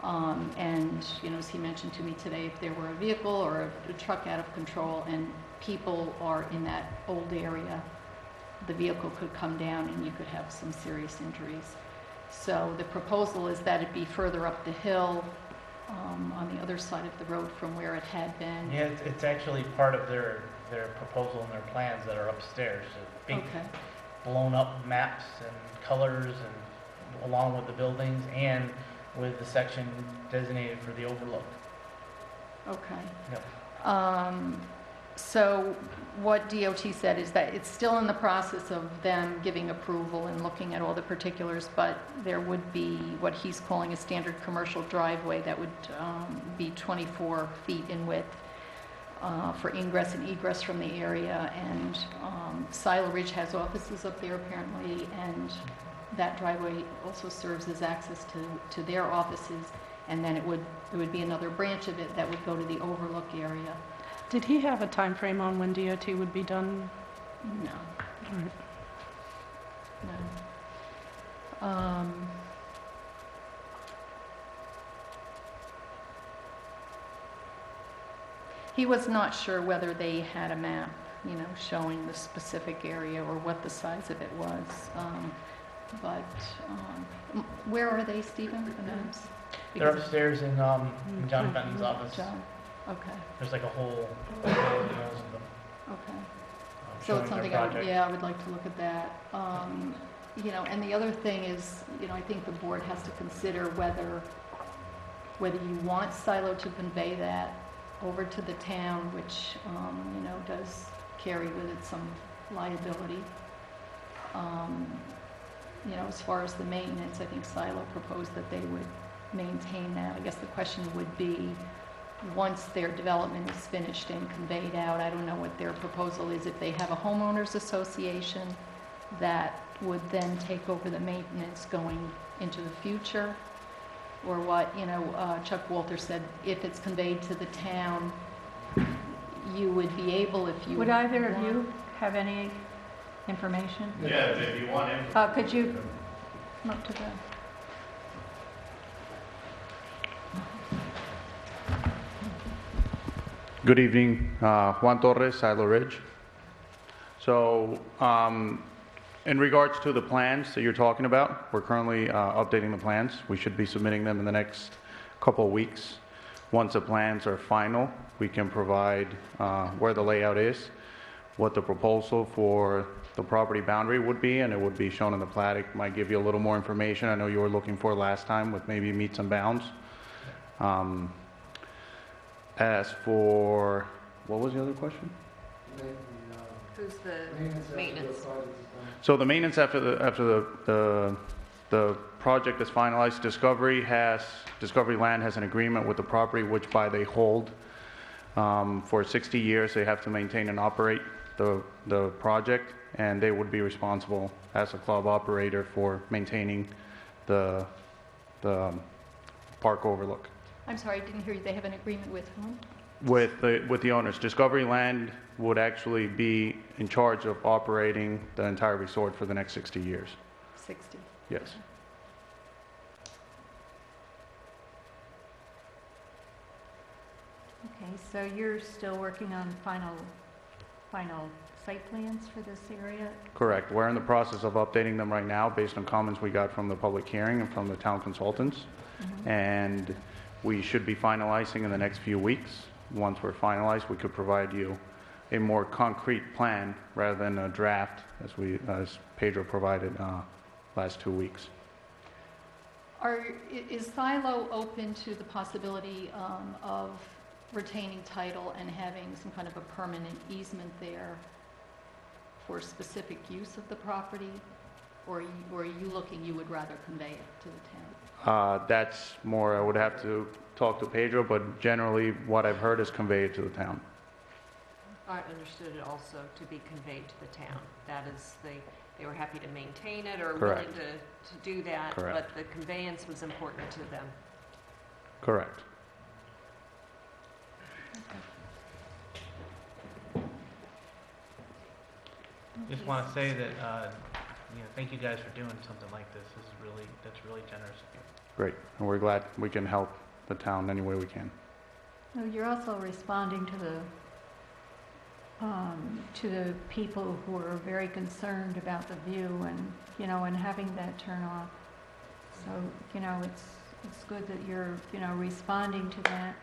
And, you know, as he mentioned to me today, if there were a vehicle or a truck out of control and people are in that old area, the vehicle could come down and you could have some serious injuries. So the proposal is that it be further up the hill, on the other side of the road from where it had been. Yeah, it's actually part of their proposal and their plans that are upstairs. Big Okay, blown up maps and colors and along with the buildings and with the section designated for the overlook. okay. Yep. So what DOT said is that it's still in the process of them giving approval and looking at all the particulars, but there would be what he's calling a standard commercial driveway that would be 24 feet in width for ingress and egress from the area. And Silo Ridge has offices up there apparently, and that driveway also serves as access to their offices. And then it would be another branch of it that would go to the overlook area. Did he have a time frame on when DOT would be done? No. Right. No. He was not sure whether they had a map, you know, showing the specific area or what the size of it was. Where are they, Stephen, the maps? They're upstairs in John Benton's Mm, office. John, okay, There's like a whole rows of them okay. So showing it's their something, project. I would like to look at that. You know, and the other thing is, you know, I think the board has to consider whether you want Silo to convey that over to the town, which, you know, does carry with it some liability. You know, as far as the maintenance, I think Silo proposed that they would maintain that. I guess the question would be, once their development is finished and conveyed out, I don't know what their proposal is, if they have a homeowners association that would then take over the maintenance going into the future, or what. You know, Chuck Walter said if it's conveyed to the town, you would be able, if you Would either of want- you have any information? Yeah, if you want it. Could you come up to the... Good evening, Juan Torres, Silo Ridge. So, in regards to the plans that you're talking about, we're currently updating the plans. We should be submitting them in the next couple of weeks. Once the plans are final, we can provide where the layout is, what the proposal for the property boundary would be, and it would be shown in the plat. It might give you a little more information. I know you were looking for last time with maybe meets and bounds. As for, what was the other question? Who's the maintenance? So the maintenance after the project is finalized, Discovery Land has an agreement with the property which by they hold for 60 years. They have to maintain and operate the project, and they would be responsible as a club operator for maintaining the park overlook. I'm sorry, I didn't hear you. They have an agreement with whom? With the owners. Discovery Land would actually be in charge of operating the entire resort for the next 60 years. 60. Yes. Okay, so you're still working on final site plans for this area? Correct. We're in the process of updating them right now based on comments we got from the public hearing and from the town consultants. And we should be finalizing in the next few weeks. Once we're finalized, we could provide you a more concrete plan rather than a draft as Pedro provided last 2 weeks. Is Silo open to the possibility of retaining title and having some kind of a permanent easement there for specific use of the property? Or are you looking, you would rather convey it to the town? That's more, I would have to talk to Pedro, but generally what I've heard is convey it to the town. I understood it also to be conveyed to the town. That is, they were happy to maintain it or willing Correct. to do that, Correct. but the conveyance was important to them. Correct. Just want to say that thank you guys for doing something like this. That's really generous of you. Great, and we're glad we can help the town any way we can. Well, you're also responding to the people who are very concerned about the view and, and having that turn off. So, it's good that you're, responding to that.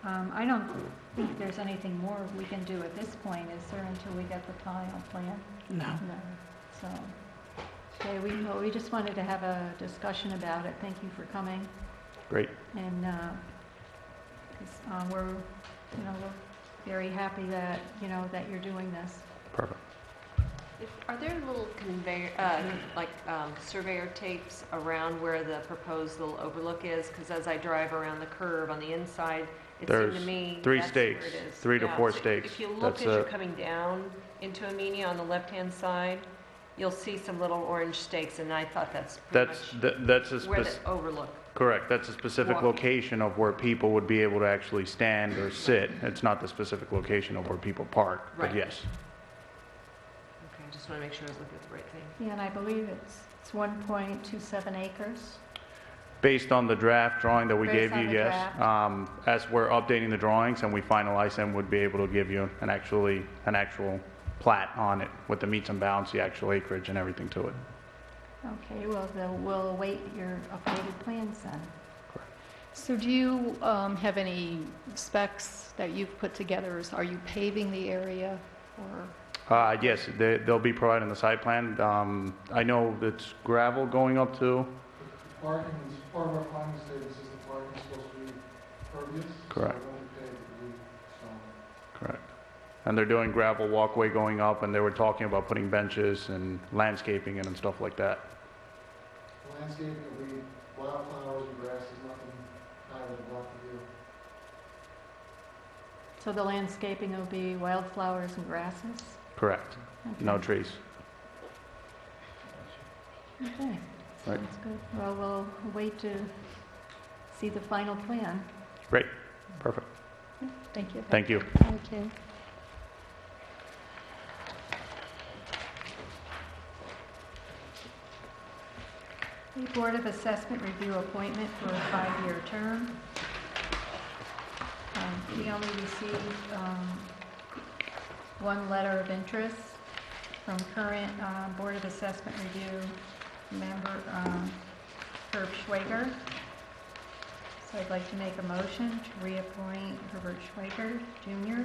I don't think there's anything more we can do at this point, is there, until we get the final plan? No. No. So, okay, we just wanted to have a discussion about it. Thank you for coming. Great. And, we're very happy that, that you're doing this. Perfect. Are there little surveyor tapes around where the proposed little overlook is? Because as I drive around the curve on the inside, it seemed There's to me three that's where stakes, it is. 3 to 4 so stakes. If you look That's as you're it. coming down into Amenia on the left-hand side, you'll see some little orange stakes, and I thought that's pretty That's a much where the specific. overlook. Correct, that's a specific Walking. location of where people would be able to actually stand or sit. It's not the specific location of where people park, but Right. yes. Okay, I just want to make sure I was looking at the right thing. Yeah, and I believe it's 1.27 acres. Based on the draft drawing that we Based gave on you, the yes. draft. As we're updating the drawings and we finalize them, we'd be able to give you an actual plat on it with the meets and bounds, the actual acreage and everything to it. Okay, well, we'll await your updated plans then. So do you have any specs that you've put together? Are you paving the area or? Yes, they'll be providing the site plan. I know it's gravel going up to. Parking is, part of our planning status is the parking is supposed to be pervious. Correct. So it won't be paved, it'll be stone. Correct. And they're doing gravel walkway going up, and they were talking about putting benches and landscaping and stuff like that. Landscaping will be wildflowers and grasses, nothing higher than block the view. So the landscaping will be wildflowers and grasses? Correct. Okay. No trees. Okay, Right. sounds good. Well, we'll wait to see the final plan. Great. Perfect. Thank you. Thank you. Thank you. The Board of Assessment Review appointment for a 5-year term. We only received one letter of interest from current Board of Assessment Review member Herb Schwager. So I'd like to make a motion to reappoint Herbert Schwager Jr.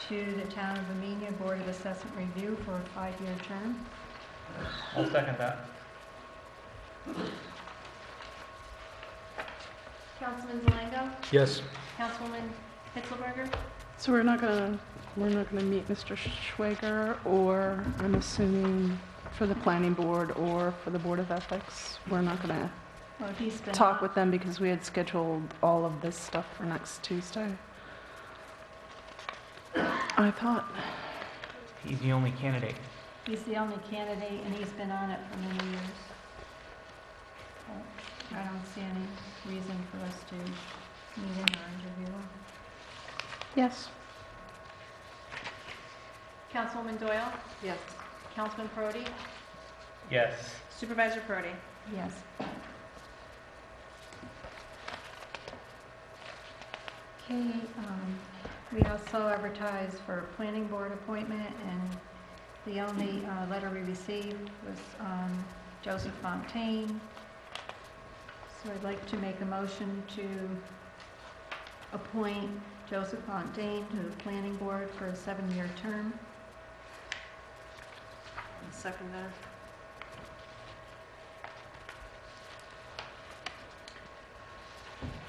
to the Town of Amenia Board of Assessment Review for a 5-year term. I'll second that. Councilman Zelenko? Yes. Councilwoman Hitzelberger? So we're not gonna meet Mr. Schwager, or I'm assuming for the planning board or for the Board of Ethics. We're not gonna Well, he's been talk with them because we had scheduled all of this stuff for next Tuesday. I thought, He's the only candidate. He's the only candidate, and he's been on it for many years. So I don't see any reason for us to meet him or interview him. yes. Councilwoman Doyle? Yes. Councilman Prodi? Yes. Supervisor Prodi? Yes. Okay, we also advertised for a planning board appointment, and the only letter we received was Joseph Fontaine. So I'd like to make a motion to appoint Joseph Fontaine to the planning board for a 7-year term. Second that.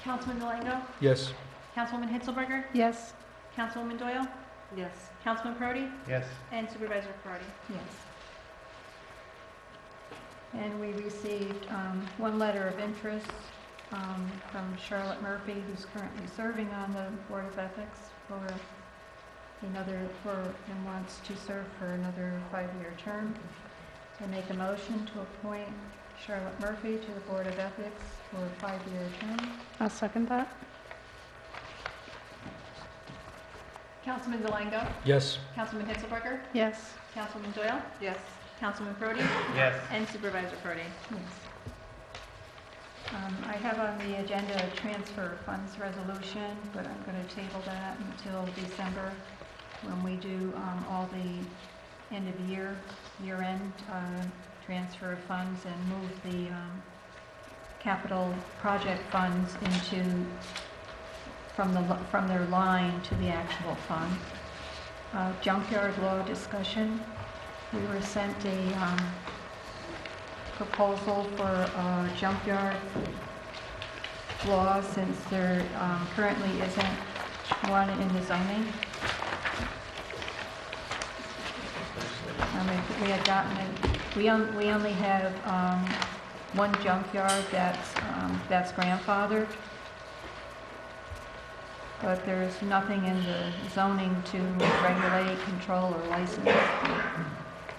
Councilman Zelenko? Yes. Councilwoman Hitzelberger? Yes. Councilwoman Doyle? Yes. Councilman Prodi? Yes. And Supervisor Prodi? Yes. And we received one letter of interest from Charlotte Murphy, who's currently serving on the Board of Ethics and wants to serve for another 5-year term. So I make a motion to appoint Charlotte Murphy to the Board of Ethics for a 5-year term. I'll second that. Councilman Zelenko? Yes. Councilman Hitzelberger? Yes. Councilwoman Doyle? Yes. Councilman Prodi, Yes. and Supervisor Prodi. I have on the agenda a transfer funds resolution, but I'm going to table that until December when we do all the end of year-end transfer of funds and move the capital project funds from their line to the actual fund. Junkyard law discussion. We were sent a proposal for junkyard law since there currently isn't one in the zoning. We had gotten it, we only have one junkyard that's grandfathered, but there's nothing in the zoning to regulate, control, or license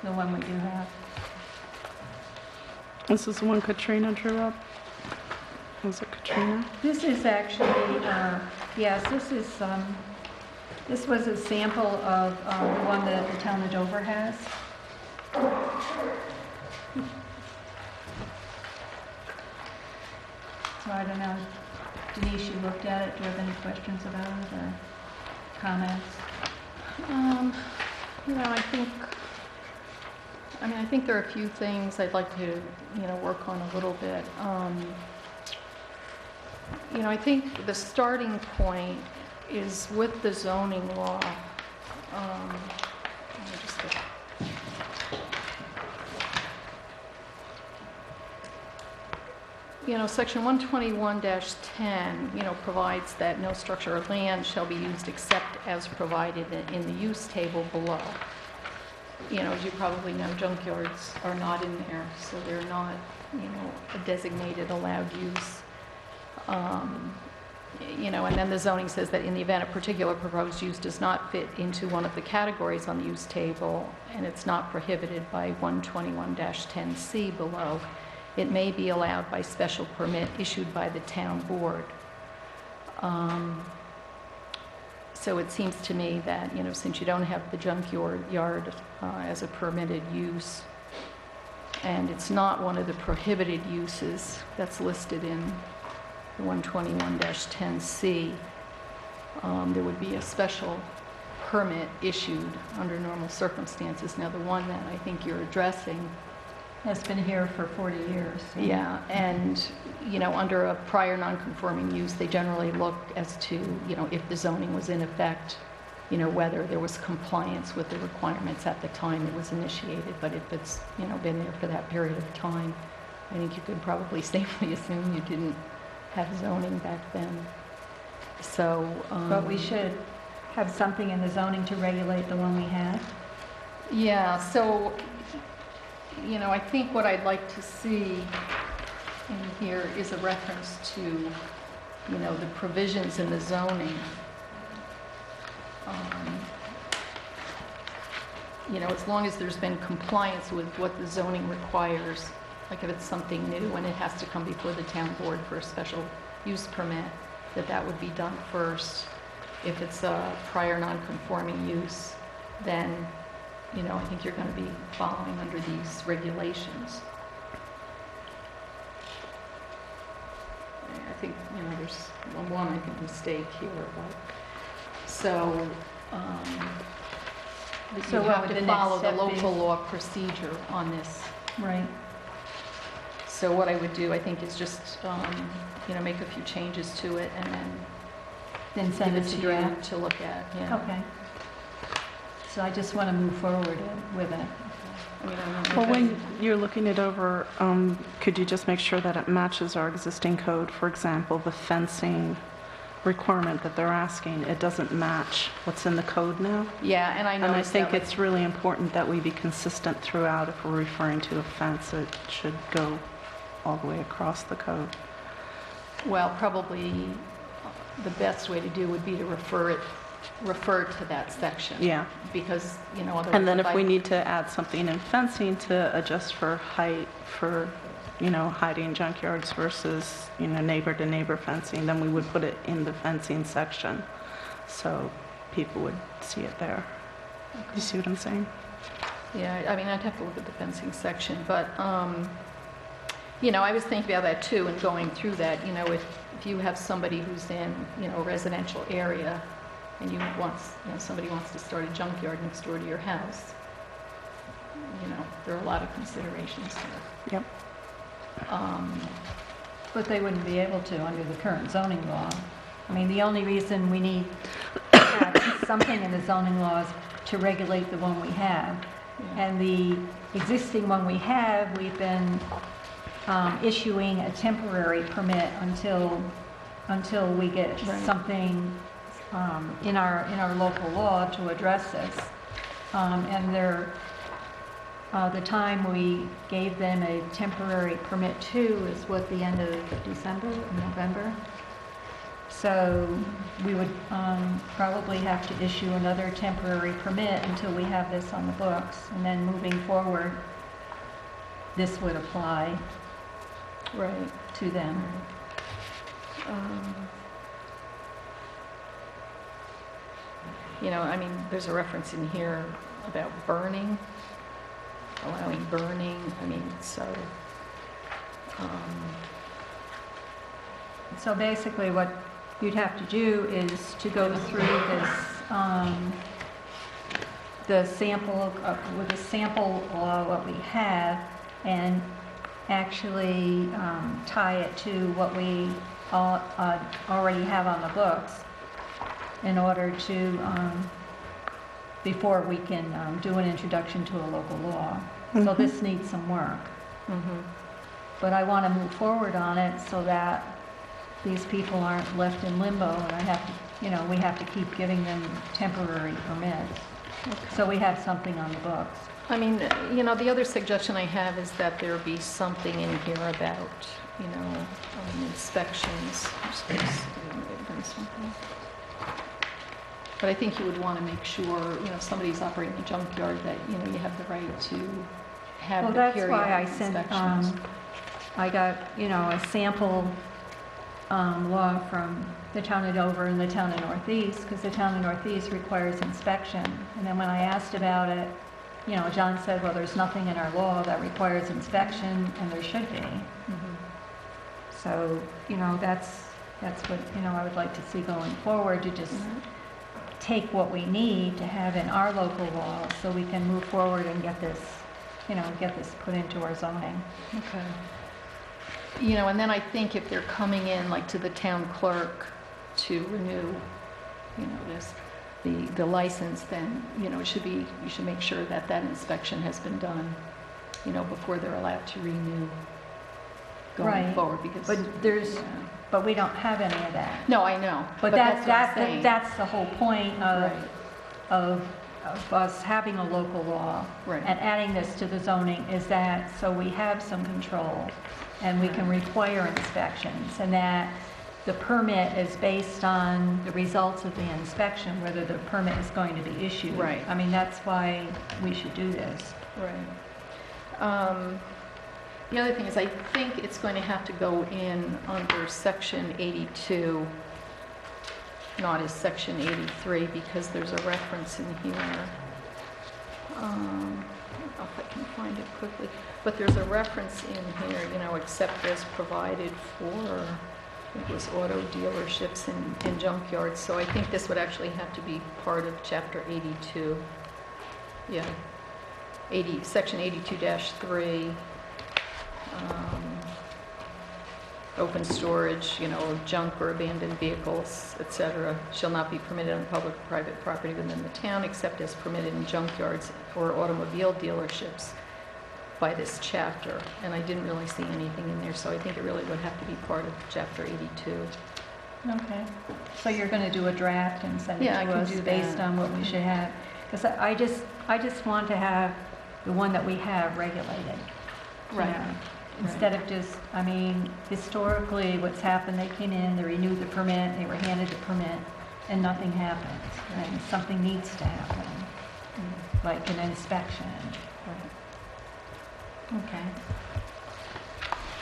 the one we do have. This is the one Katrina drew up. Was it Katrina? This is actually, yes, this was a sample of the one that the town of Dover has. So I don't know, Denise, you looked at it, do you have any questions about it or comments? I think there are a few things I'd like to, work on a little bit. I think the starting point is with the zoning law. Let me just get- Section 121-10, provides that no structure or land shall be used except as provided in the use table below. As you probably know, junkyards are not in there, so they're not, a designated allowed use. And then the zoning says that in the event a particular proposed use does not fit into one of the categories on the use table, and it's not prohibited by 121-10C below, it may be allowed by special permit issued by the town board. So it seems to me that, since you don't have the junkyard as a permitted use, and it's not one of the prohibited uses that's listed in the 121-10C, there would be a special permit issued under normal circumstances. Now, the one that I think you're addressing Has been here for 40 years. yeah, and, under a prior non-conforming use, they generally look as to, if the zoning was in effect, whether there was compliance with the requirements at the time it was initiated. But if it's, been there for that period of time, I think you could probably safely assume you didn't have zoning back then. So... But we should have something in the zoning to regulate the one we had. Yeah, so... I think what I'd like to see in here is a reference to, the provisions in the zoning. As long as there's been compliance with what the zoning requires, like if it's something new and it has to come before the town board for a special use permit, that would be done first. If it's a prior non-conforming use, then I think you're going to be following under these regulations. I think, there's one, I think, mistake here, but, so, you So what have would to the next follow the step be? local law procedure on this. Right. So what I would do, I think, is just, make a few changes to it and Then give send it it to to you draft. to look at, yeah. Okay. So I just want to move forward with it. I mean, I don't know Well, if when you're looking it over, could you just make sure that it matches our existing code? For example, the fencing requirement that they're asking, it doesn't match what's in the code now? Yeah, and I And I noticed think that it's really important that we be consistent throughout. If we're referring to a fence, it should go all the way across the code. well, probably the best way to do would be to refer to that section. Yeah. Because, otherwise... And then if we I- need to add something in fencing to adjust for height, for, hiding junkyards versus, neighbor-to-neighbor fencing, then we would put it in the fencing section, so people would see it there. You see what I'm saying? Yeah, I mean, I'd have to look at the fencing section, but, you know, I was thinking about that too, and going through that, you know, if you have somebody who's in, you know, a residential area, and somebody wants to start a junkyard next door to your house, you know, there are a lot of considerations there. Yep. But they wouldn't be able to under the current zoning law. I mean, the only reason we need something in the zoning law is to regulate the one we have. And the existing one we have, we've been issuing a temporary permit until we get something in our local law to address this. And the time we gave them a temporary permit to is what, the end of December, November? So we would probably have to issue another temporary permit until we have this on the books. And then moving forward, this would apply to them. You know, I mean, there's a reference in here about burning, allowing burning. I mean, so... So basically what you'd have to do is to go through this, the sample, with the sample law, what we have, and actually tie it to what we already have on the books in order to, before we can do an introduction to a local law. So this needs some work. But I want to move forward on it so that these people aren't left in limbo, and I have to, you know, we have to keep giving them temporary permits. So we have something on the books. I mean, you know, the other suggestion I have is that there be something in here about, you know, inspections. I'm just going to bring something. But I think you would want to make sure, you know, if somebody's operating a junkyard, that, you know, you have the right to have the periodic inspections. Well, that's why I sent, I got, you know, a sample law from the town of Dover and the town of Northeast, because the town of Northeast requires inspection. And then when I asked about it, you know, John said, well, there's nothing in our law that requires inspection, and there should be. So, you know, that's what, you know, I would like to see going forward, to just take what we need to have in our local law so we can move forward and get this, you know, get this put into our zoning. Okay. You know, and then I think if they're coming in, like, to the town clerk to renew, you know, the license, then, you know, it should be, you should make sure that that inspection has been done, you know, before they're allowed to renew going forward, because... But we don't have any of that. No, I know. But that's the whole point of us having a local law and adding this to the zoning, is that so we have some control and we can require inspections, and that the permit is based on the results of the inspection, whether the permit is going to be issued. Right. I mean, that's why we should do this. Right. The other thing is, I think it's going to have to go in under section 82, not as section 83, because there's a reference in here. I don't know if I can find it quickly, but there's a reference in here, you know, except as provided for, it was auto dealerships and junkyards. So I think this would actually have to be part of chapter 82. Yeah, section 82-3. Open storage, you know, of junk or abandoned vehicles, etc., shall not be permitted on public or private property within the town, except as permitted in junkyards or automobile dealerships by this chapter. And I didn't really see anything in there, so I think it really would have to be part of chapter 82. Okay. So you're going to do a draft and send it Yeah, I to can us do based that. on what we should have? Because I just want to have the one that we have regulated. Right. You know, instead of just, I mean, historically, what's happened, they came in, they renewed the permit, they were handed the permit, and nothing happened. And something needs to happen, like an inspection. Okay.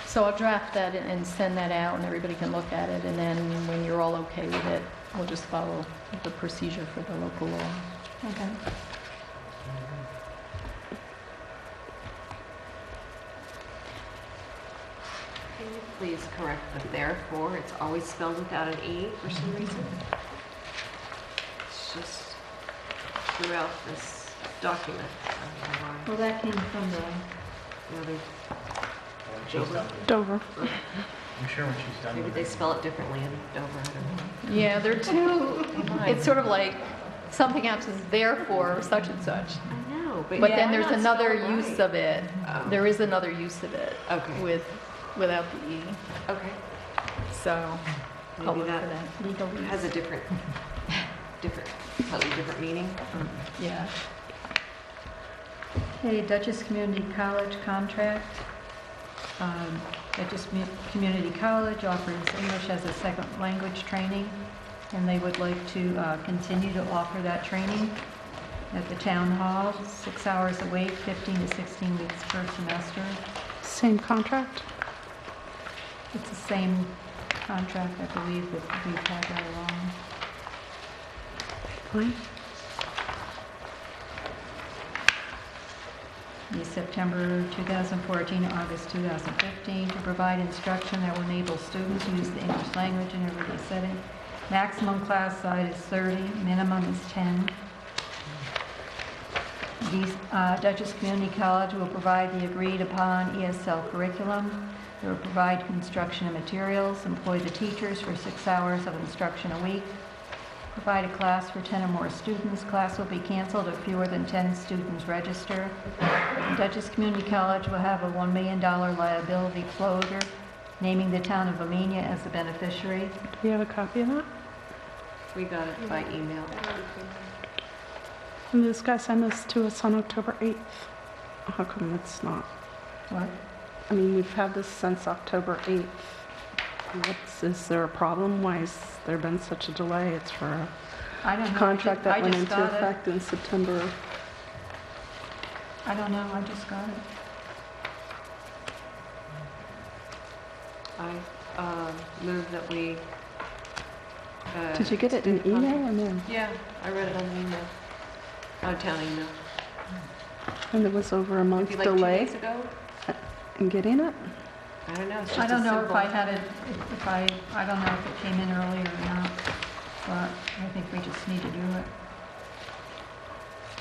So I'll draft that and send that out, and everybody can look at it, and then when you're all okay with it, we'll just follow the procedure for the local law. Okay. Can you please correct the therefore? It's always spelled without an E for some reason. It's just throughout this document. I don't know Well, that came from the, why. The other- She's done. Dover. I'm sure when she's done Maybe with they it. spell it differently in Dover, I don't know. Yeah, they're two, it's sort of like something happens therefore such and such. I know, but But yeah, then why there's not another spell it use right? of it. Oh. There is another use of it Okay, without the E. okay. So I'll Maybe look for that that. Legal has a use. different, slightly different meaning. Yeah. okay, Dutchess Community College contract. Dutchess Community College offers English as a second language training, and they would like to continue to offer that training at the town hall, 6 hours a week, 15 to 16 weeks per semester. Same contract? It's the same contract, I believe, that we've had all along. Fine. The September 2014 to August 2015 to provide instruction that will enable students to use the English language in everyday setting. Maximum class size is 30, minimum is 10. Dutchess Community College will provide the agreed upon ESL curriculum. They will provide construction and materials, employ the teachers for 6 hours of instruction a week, provide a class for 10 or more students. Class will be canceled if fewer than 10 students register. Dutchess Community College will have a $1 million liability floater, naming the town of Amenia as the beneficiary. Do we have a copy of that? We got it by email. And this guy sent this to us on October 8th. How come it's not? What? I mean, we've had this since October 8th. Is there a problem? Why has there been such a delay? It's for a I don't know. contract that I went just into got it. effect in September. I don't know, I just got it. I move that we... Did you get it in email or no? Yeah, I read it on the email. On town email. And it was over a month Maybe like 2 delay days ago? in getting it? I don't know, it's I just a don't know if simple... I had it, if I don't know if it came in earlier or not, but I think we just need to do it.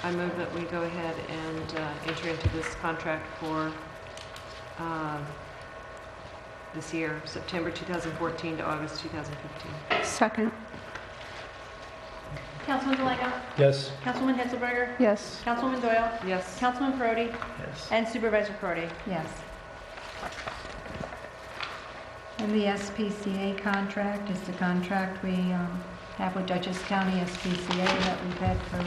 I move that we go ahead and enter into this contract for this year, September 2014 to August 2015. Second. Councilman Delango? Yes. Councilwoman Hitzelberger? Yes. Councilwoman Doyle? Yes. Councilman Perotti? Yes. And Supervisor Perotti? Yes. And the SPCA contract is the contract we have with Dutchess County SPCA that we've had for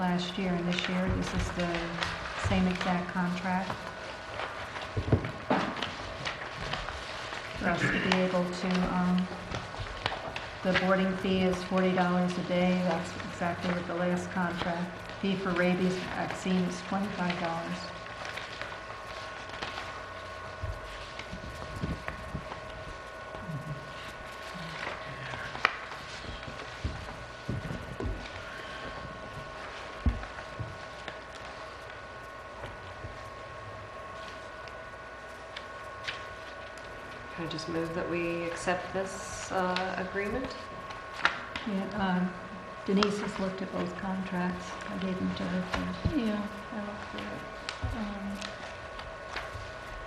last year and this year. This is the same exact contract. For us to be able to, the boarding fee is $40 a day. That's exactly what the last contract. Fee for rabies vaccine is $25. Can I just move that we accept this agreement? Yeah, Denise has looked at both contracts. I gave them to her first. Yeah, I looked through it.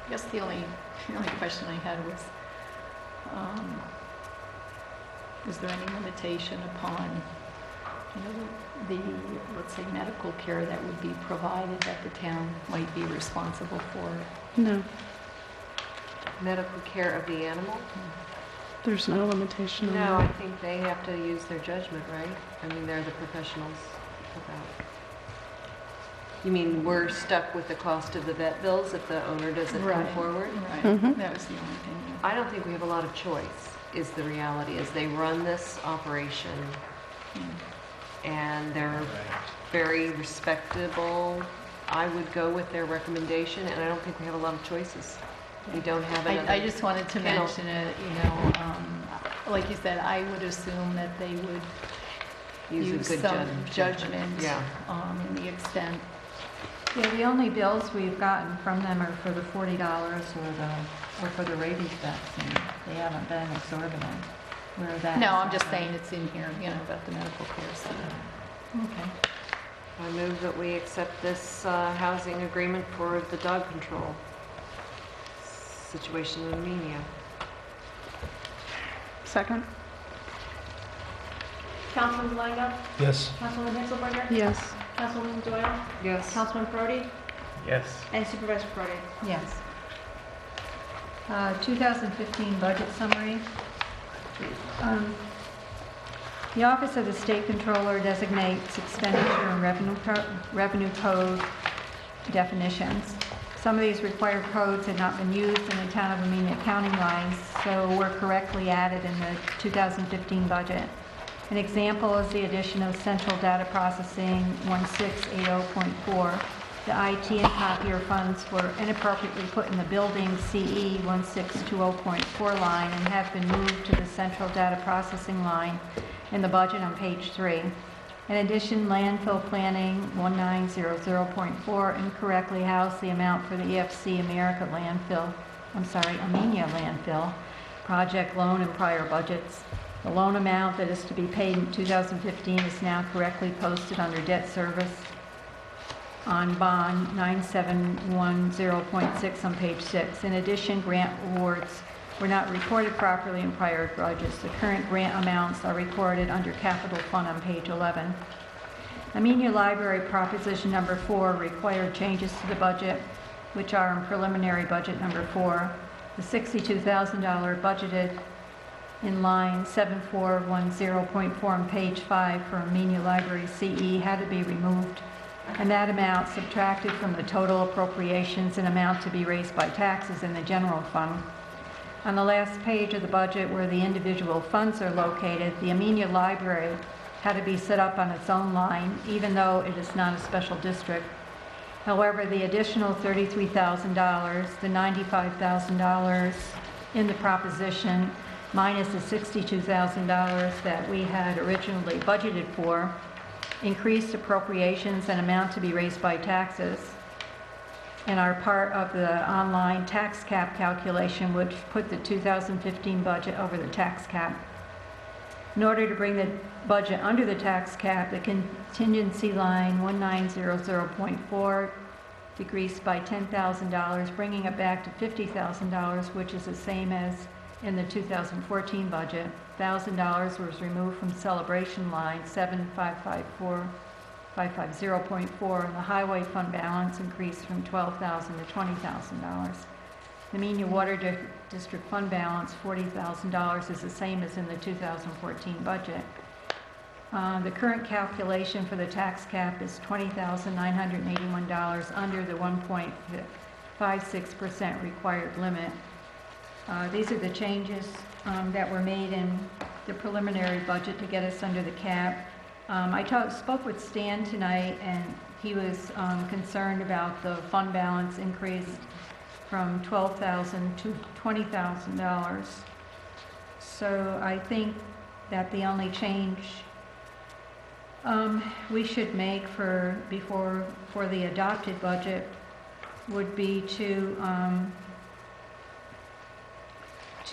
I guess the only question I had was, is there any limitation upon, the, let's say, medical care that would be provided that the town might be responsible for? No, Medical care of the animal? there's no limitation on No, I that. think they have to use their judgment, right? I mean, they're the professionals about. You mean we're stuck with the cost of the vet bills if the owner doesn't come Right. forward? Right, Mhm. that was the only thing. I don't think we have a lot of choice, is the reality, is they run this operation and they're very respectable. I would go with their recommendation, and I don't think we have a lot of choices. We don't have another... I just wanted to kennel. mention it, like you said, I would assume that they would Use a use good some judgment. judgment Yeah. in the extent. Yeah, the only bills we've gotten from them are for the $40 or the or for the rabies vaccine. They haven't been exorbitant. Where that. No, I'm just saying it's in here, you know, about the medical care center. Okay. I move that we accept this housing agreement for the dog control situation in Amenia. Second? Councilman Lango? Yes. Councilwoman Hitzelberger? Yes. Councilwoman Doyle? Yes. Councilman Brody? Yes. And Supervisor Brody? Yes. 2015 budget summary. The Office of the State Controller designates expenditure and revenue code definitions. Some of these required codes had not been used in the town of Amenia accounting lines, so were correctly added in the 2015 budget. An example is the addition of central data processing 1680.4. The IT and copier funds were inappropriately put in the building CE 1620.4 line and have been moved to the central data processing line in the budget on page 3. In addition, landfill planning 1900.4 incorrectly housed the amount for the EFC Amenia landfill project loan in prior budgets. The loan amount that is to be paid in 2015 is now correctly posted under debt service on bond 9710.6 on page 6. In addition, grant awards were not recorded properly in prior budgets. The current grant amounts are recorded under capital fund on page 11. Amenia Library Proposition number 4 required changes to the budget, which are in preliminary budget number 4. The $62,000 budgeted in line 7410.4 on page 5 for Amenia Library CE had to be removed, and that amount subtracted from the total appropriations and amount to be raised by taxes in the general fund. On the last page of the budget where the individual funds are located, the Amenia Library had to be set up on its own line, even though it is not a special district. However, the additional $33,000, the $95,000 in the proposition, minus the $62,000 that we had originally budgeted for, increased appropriations and amount to be raised by taxes, and are part of the online tax cap calculation, which put the 2015 budget over the tax cap. In order to bring the budget under the tax cap, the contingency line 1900.4 decreased by $10,000, bringing it back to $50,000, which is the same as in the 2014 budget. $1,000 was removed from celebration line 7550.4, and the highway fund balance increased from $12,000 to $20,000. The Amenia Water District fund balance, $40,000, is the same as in the 2014 budget. The current calculation for the tax cap is $20,981 under the 1.56% required limit. These are the changes that were made in the preliminary budget to get us under the cap. I spoke with Stan tonight, and he was concerned about the fund balance increase from $12,000 to $20,000. So I think that the only change we should make for the adopted budget would be to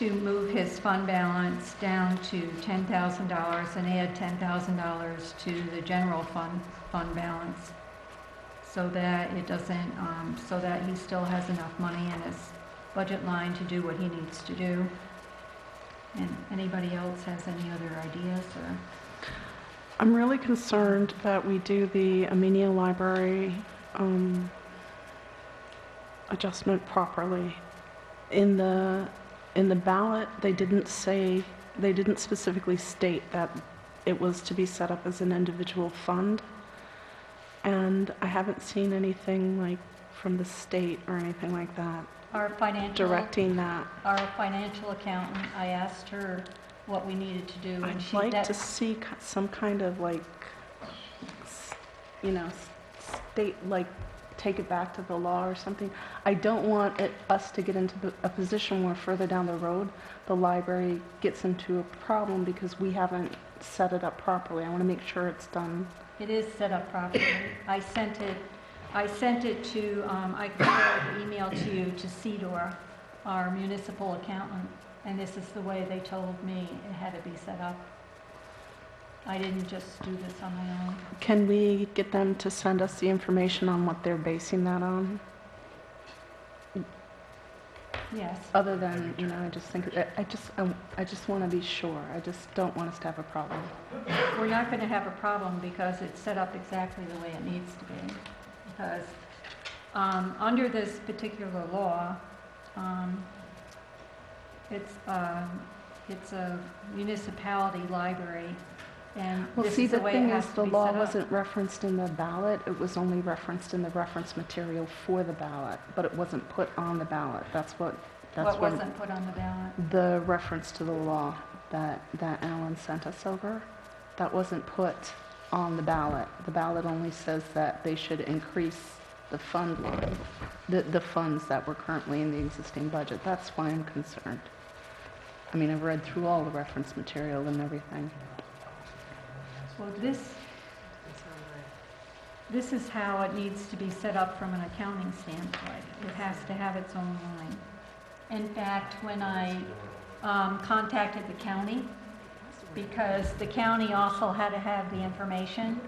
move his fund balance down to $10,000 and add $10,000 to the general fund balance, so that it doesn't, so that he still has enough money in his budget line to do what he needs to do. And anybody else has any other ideas or? I'm really concerned that we do the Amenia Library adjustment properly. In the ballot, they didn't specifically state that it was to be set up as an individual fund. And I haven't seen anything like from the state or anything like that directing that. Our financial accountant, I asked her what we needed to do, and I'd like to see some kind of like, state, like, take it back to the law or something. I don't want us to get into a position where further down the road, the library gets into a problem because we haven't set it up properly. I want to make sure it's done. It is set up properly. I sent it to, I can forward the email to you, to CDOR, our municipal accountant, and this is the way they told me it had to be set up. I didn't just do this on my own. Can we get them to send us the information on what they're basing that on? Yes. Other than, I just think, I just want to be sure. I just don't want us to have a problem. We're not going to have a problem because it's set up exactly the way it needs to be. Because under this particular law, it's a municipality library, and Well, this see, is the the way thing it has is, to the be law set up. wasn't referenced in the ballot. It was only referenced in the reference material for the ballot, but it wasn't put on the ballot. What wasn't put on the ballot? The reference to the law that Alan sent us over, that wasn't put on the ballot. The ballot only says that they should increase the fund line, the funds that were currently in the existing budget. That's why I'm concerned. I mean, I've read through all the reference material and everything. Well, this is how it needs to be set up from an accounting standpoint. It has to have its own line. In fact, when I contacted the county, because the county also had to have the information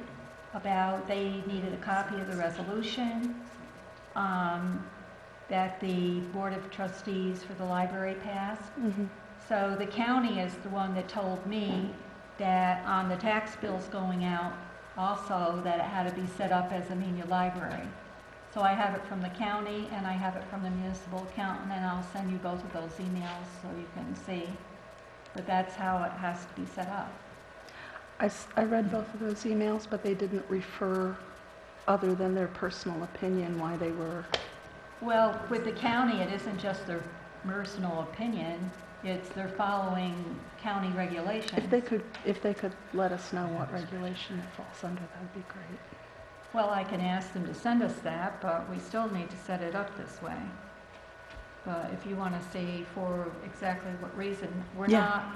about, they needed a copy of the resolution that the Board of Trustees for the library passed. Mm-hmm. So the county is the one that told me that on the tax bills going out, also that it had to be set up as a Amenia library. So I have it from the county and I have it from the municipal accountant, and I'll send you both of those emails so you can see. But that's how it has to be set up. I read both of those emails, but they didn't refer, other than their personal opinion, why they were. Well, with the county, it isn't just their personal opinion, it's they're following county regulations. If they could let us know what regulation it falls under, that would be great. Well, I can ask them to send us that, but we still need to set it up this way. But if you want to see for exactly what reason,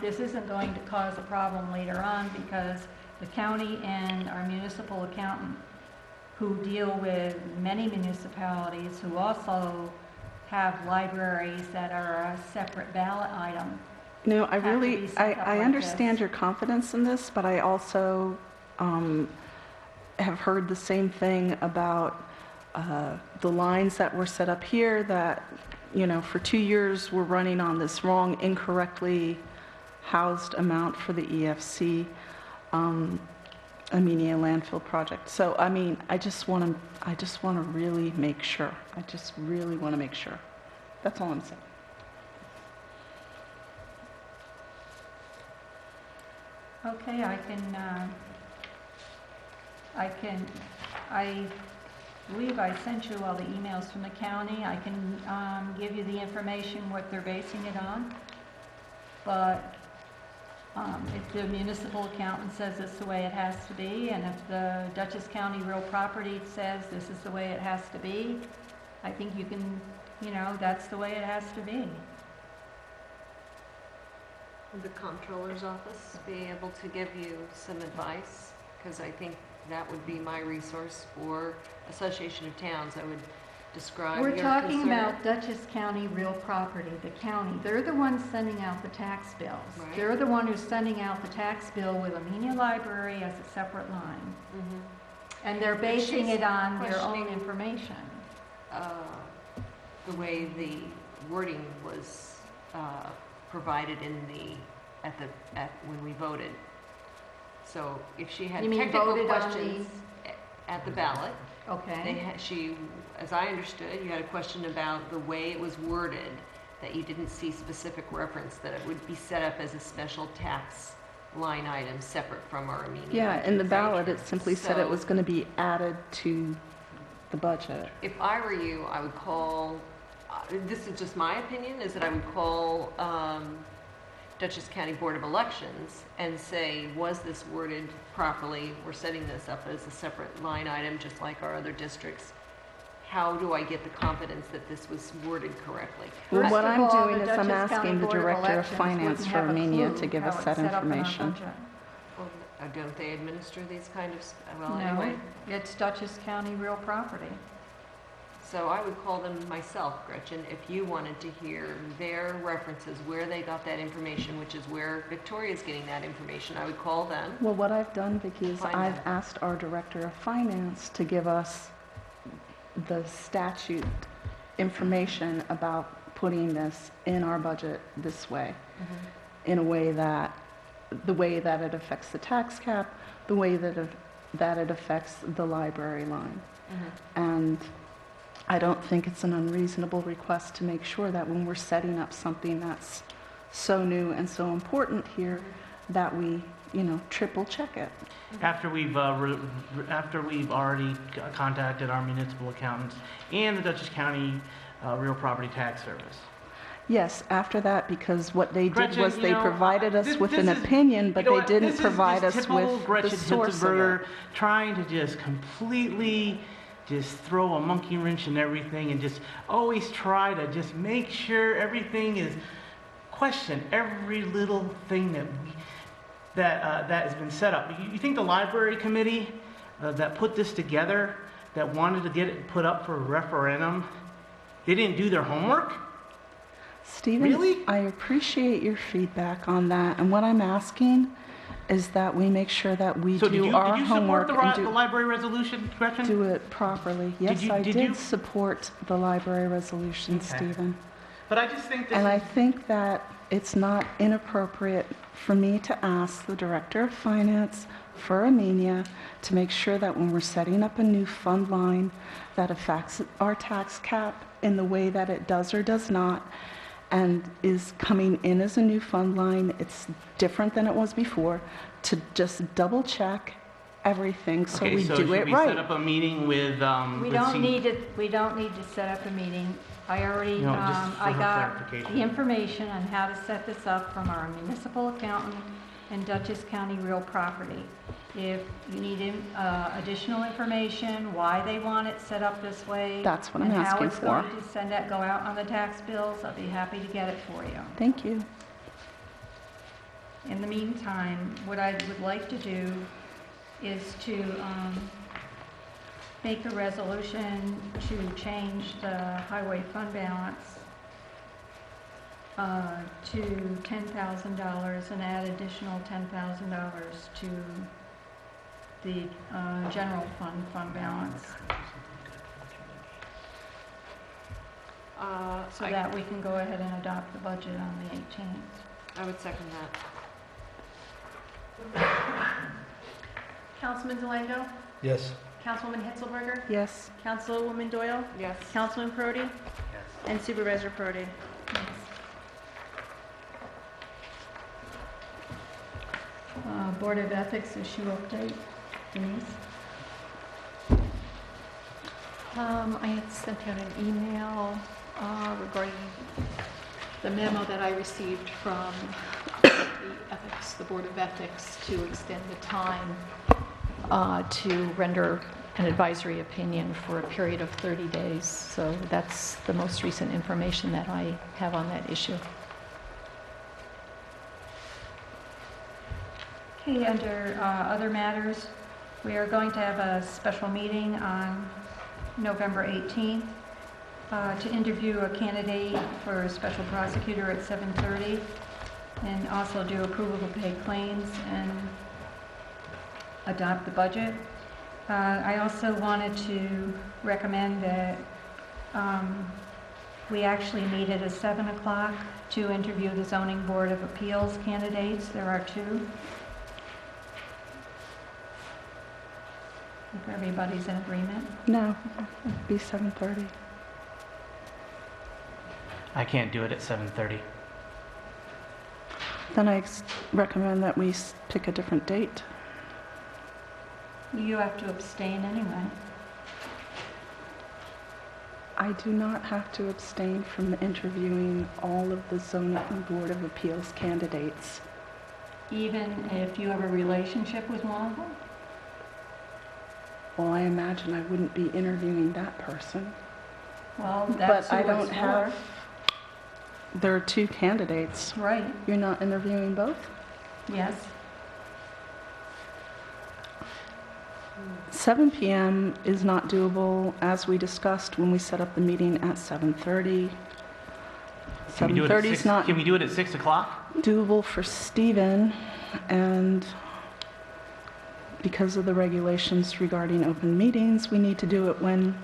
this isn't going to cause a problem later on, because the county and our municipal accountant, who deal with many municipalities who also have libraries that are a separate ballot item. I understand your confidence in this, but I also have heard the same thing about the lines that were set up here that, for 2 years we're running on this wrong, incorrectly housed amount for the EFC Amenia landfill project. So, I just want to really make sure. I just really want to make sure. That's all I'm saying. Okay, I believe I sent you all the emails from the county. I can give you the information, what they're basing it on. But if the municipal accountant says it's the way it has to be, and if the Dutchess County Real Property says this is the way it has to be, I think you can, that's the way it has to be. Would the comptroller's office be able to give you some advice? Because I think that would be my resource for Association of Towns. I would describe your We're talking concern. about Dutchess County Real Property, the county. They're the ones sending out the tax bills. Right. They're the one who's sending out the tax bill with Amenia Library as a separate line. Mhm. And they're But basing she's it on their own questioning, information. The way the wording was provided when we voted. So if she had You mean technical voted on questions at the ballot, Okay. as I understood, you had a question about the way it was worded, that you didn't see specific reference, that it would be set up as a special tax line item separate from our immediate. Yeah, in the ballot, it transaction. simply said it So, was going to be added to the budget. If I were you, I would call, this is just my opinion, is that I would call Dutchess County Board of Elections and say, was this worded properly? We're setting this up as a separate line item, just like our other districts. How do I get the confidence that this was worded correctly? Well, First what of I'm all, doing the is I'm Dutchess County asking the Board of Director of Elections Finance wouldn't for have a Amenia clue to give how us it's that set up in our information. budget. Well, don't they administer these kind of, well, No, anyway. it's Dutchess County Real Property. So I would call them myself, Gretchen, if you wanted to hear their references, where they got that information, which is where Victoria's getting that information. I would call them. Well, what I've done, Vicki, is Find I've them. asked our Director of Finance to give us the statute information about putting this in our budget this way, in a way that, the way that it affects the tax cap, the way that it affects the library line. And I don't think it's an unreasonable request to make sure that when we're setting up something that's so new and so important here, that we, triple check it. After we've already contacted our municipal accountants and the Dutchess County Real Property Tax Service. Yes, after that, because what they did Gretchen, was they provided us with an this is- opinion, but you know they what? didn't This is provide just us typical with the Gretchen source of Hitzenberger it. trying to just completely just throw a monkey wrench in everything and just always try to just make sure everything is question every little thing that has been set up. You think the library committee that put this together, that wanted to get it put up for a referendum, they didn't do their homework? Stephen, Really? I appreciate your feedback on that, and what I'm asking is that we make sure that we So do our did you support homework and the library resolution, Gretchen? do it properly. Yes, I did did you? support the library resolution, Okay. Stephen. But I just think this And I is, think that it's not inappropriate for me to ask the Director of Finance for Amenia to make sure that when we're setting up a new fund line that affects our tax cap in the way that it does or does not, and is coming in as a new fund line, it's different than it was before, to just double check everything so okay, we so do should it we set right. up a meeting with, We let's don't see- need to, we don't need to set up a meeting. I already, No, just for I her got clarification. the information on how to set this up from our municipal accountant and Dutchess County Real Property. If you need additional information, why they want it set up this way. That's what I'm asking for. And how it's going to go out on the tax bills, I'll be happy to get it for you. Thank you. In the meantime, what I would like to do is to make a resolution to change the highway fund balance to $10,000 and add additional $10,000 to the general fund balance, so that we can go ahead and adopt the budget on the 18th. I would second that. Councilman Delango? Yes. Councilwoman Hitzelberger? Yes. Councilwoman Doyle? Yes. Councilman Prody? Yes. And Supervisor Prody. Board of Ethics issue update, Denise? I had sent out an email regarding the memo that I received from the Board of Ethics to extend the time to render an advisory opinion for a period of 30 days. So that's the most recent information that I have on that issue. Okay, under other matters, we are going to have a special meeting on November 18th to interview a candidate for a special prosecutor at 7:30, and also do approval to pay claims and adopt the budget. I also wanted to recommend that we actually meet at 7 o'clock to interview the Zoning Board of Appeals candidates. There are 2. If everybody's in agreement. No, it'd be 7:30. I can't do it at 7:30. Then I recommend that we pick a different date. You have to abstain anyway. I do not have to abstain from interviewing all of the Zoning Board of Appeals candidates. Even if you have a relationship with one of them? Well, I imagine I wouldn't be interviewing that person. Well, that's But I who it's don't have, for. there are 2 candidates. Right, You're not interviewing both? yes. 7 PM is not doable, as we discussed when we set up the meeting at 7:30. Can we do it at 7:30 is 6? not Can we do it at 6 o'clock? doable for Stephen, and because of the regulations regarding open meetings, we need to do it when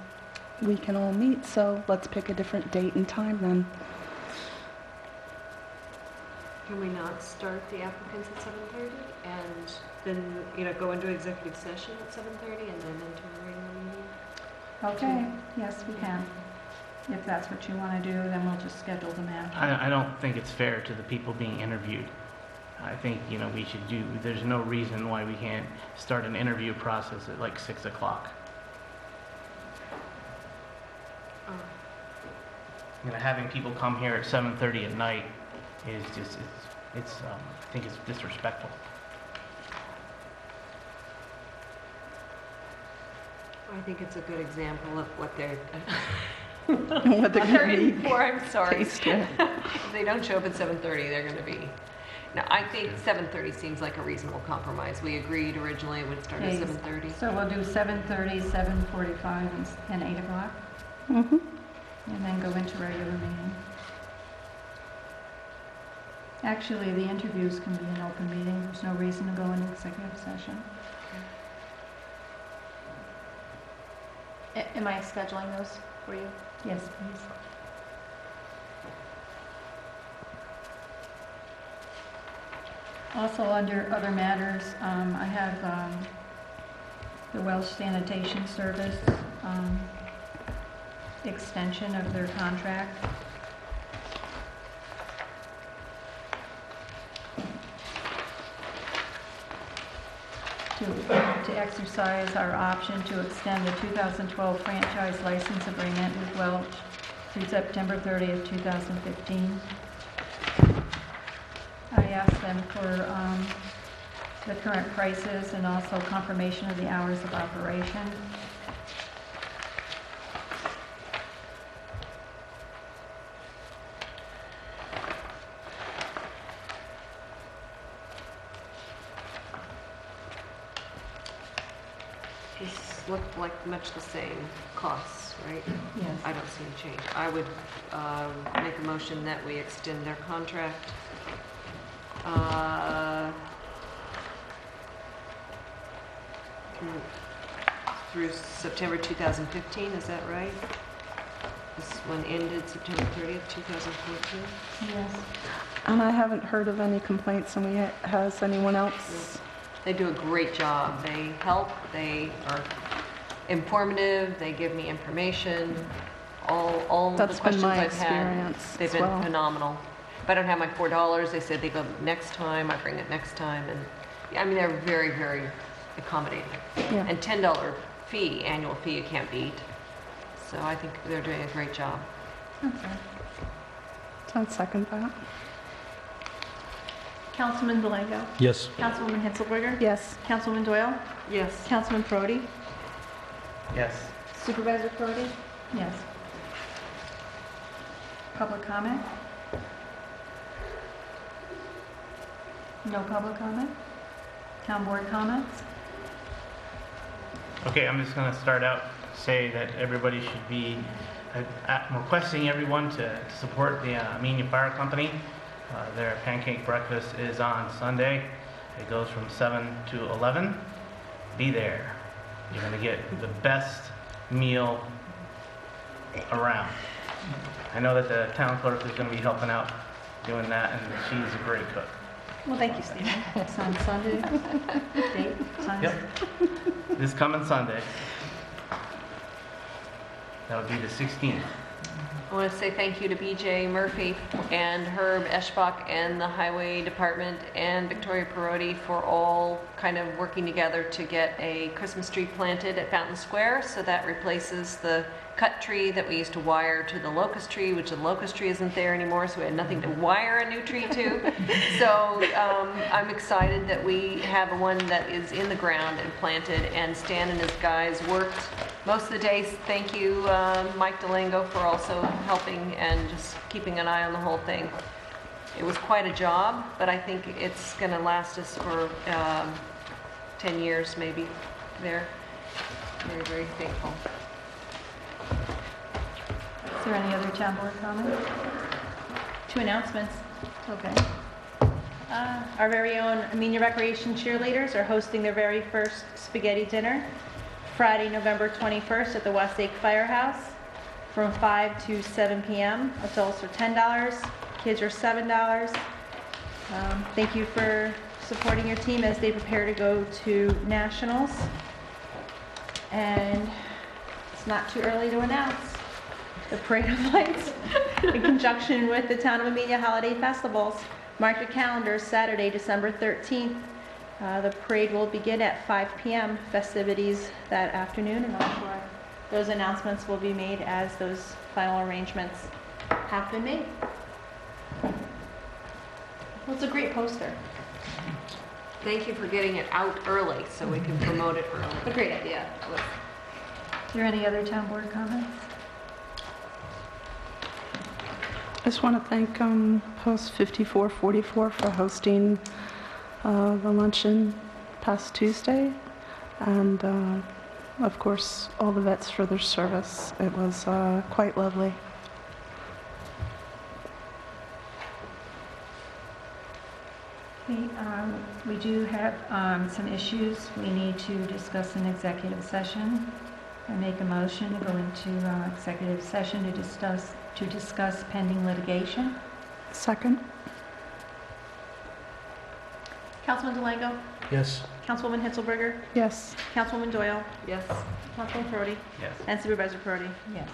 we can all meet, so let's pick a different date and time then. Can we not start the applicants at 7:30 and then, go into executive session at 7:30 and then into a regular meeting? Okay, yes, we can. If that's what you want to do, then we'll just schedule them after. I don't think it's fair to the people being interviewed. I think, we should there's no reason why we can't start an interview process at like 6 o'clock. Having people come here at 7:30 at night is just, I think it's disrespectful. I think it's a good example of what they're What they're gonna hiring be for, I'm sorry. faced with. If they don't show up at 7:30, they're going to be... No, I think 7:30 seems like a reasonable compromise. We agreed originally it would start at Okay, 7:30. So we'll do 7:30, 7:45, and 8 o'clock, Mhm. and then go into regular meeting. Actually, the interviews can be an open meeting. There's no reason to go into executive session. Am I scheduling those for you? Yes, please. Also, under other matters, I have the Welsh Sanitation Service extension of their contract. To exercise our option to extend the 2012 franchise license agreement with Welch through September 30th, 2015. I asked them for the current prices and also confirmation of the hours of operation. These look like much the same costs, right? Yes. I don't see a change. I would make a motion that we extend their contract through September 2015, is that right? This one ended September 30th, 2014? Yes. And I haven't heard of any complaints, and has anyone else? They do a great job. They help, they are informative, they give me information. All the That's been questions my I've had, experience they've as been well. phenomenal. If I don't have my $4, they said they go next time, I bring it next time, and I mean, they're very, very accommodating. Yeah. And $10 fee, annual fee, you can't beat. So I think they're doing a great job. Okay. So I'd second that. Councilman Delango? Yes. Councilwoman Hitzelberger? Yes. Councilwoman Doyle? Yes. Councilman Prodi? Yes. Supervisor Prodi? Yes. Public comment? No public comment? Town board comments? Okay, I'm just going to start out, say that everybody should be requesting everyone to support the Amenia Fire Company. Their pancake breakfast is on Sunday. It goes from 7 to 11. Be there. You're going to get the best meal around. I know that the town clerk is going to be helping out doing that, and she's a great cook. Well, thank you, Stephen. It's on Sunday. Date? Sunday? Yep. This coming Sunday. That would be the 16th. I want to say thank you to BJ Murphy and Herb Eschbach and the Highway Department and Victoria Perotti for all kind of working together to get a Christmas tree planted at Fountain Square. So that replaces the cut tree that we used to wire to the locust tree, which the locust tree isn't there anymore, so we had nothing to wire a new tree to. So I'm excited that we have one that is in the ground and planted, and Stan and his guys worked most of the days. Thank you, Mike Delango, for also helping and just keeping an eye on the whole thing. It was quite a job, but I think it's going to last us for 10 years maybe there. Very, very thankful. Is there any other town board comment? 2 announcements. Okay. Our very own Amenia Recreation cheerleaders are hosting their very first spaghetti dinner Friday, November 21st at the Westlake Firehouse from 5 to 7 p.m. Adults are $10, kids are $7. Thank you for supporting your team as they prepare to go to nationals. And it's not too early to announce the Parade of Lights in conjunction with the Town of Amenia Holiday Festivals. Mark your calendars, Saturday, December 13th. The parade will begin at 5 p.m. Festivities that afternoon, and I'm sure those announcements will be made as those final arrangements have been made. Well, it's a great poster. Thank you for getting it out early so we can promote it early. A great idea. Is there any other town board comments? I just want to thank Post 5444 for hosting the luncheon past Tuesday, and of course all the vets for their service. It was quite lovely. Okay, we do have some issues we need to discuss in executive session. I make a motion to go into executive session to discuss pending litigation. Second? Councilman Delango? Yes. Councilwoman Hitzelberger? Yes. Councilwoman Doyle? Yes. Councilman Prody? Yes. And Supervisor Prody? Yes.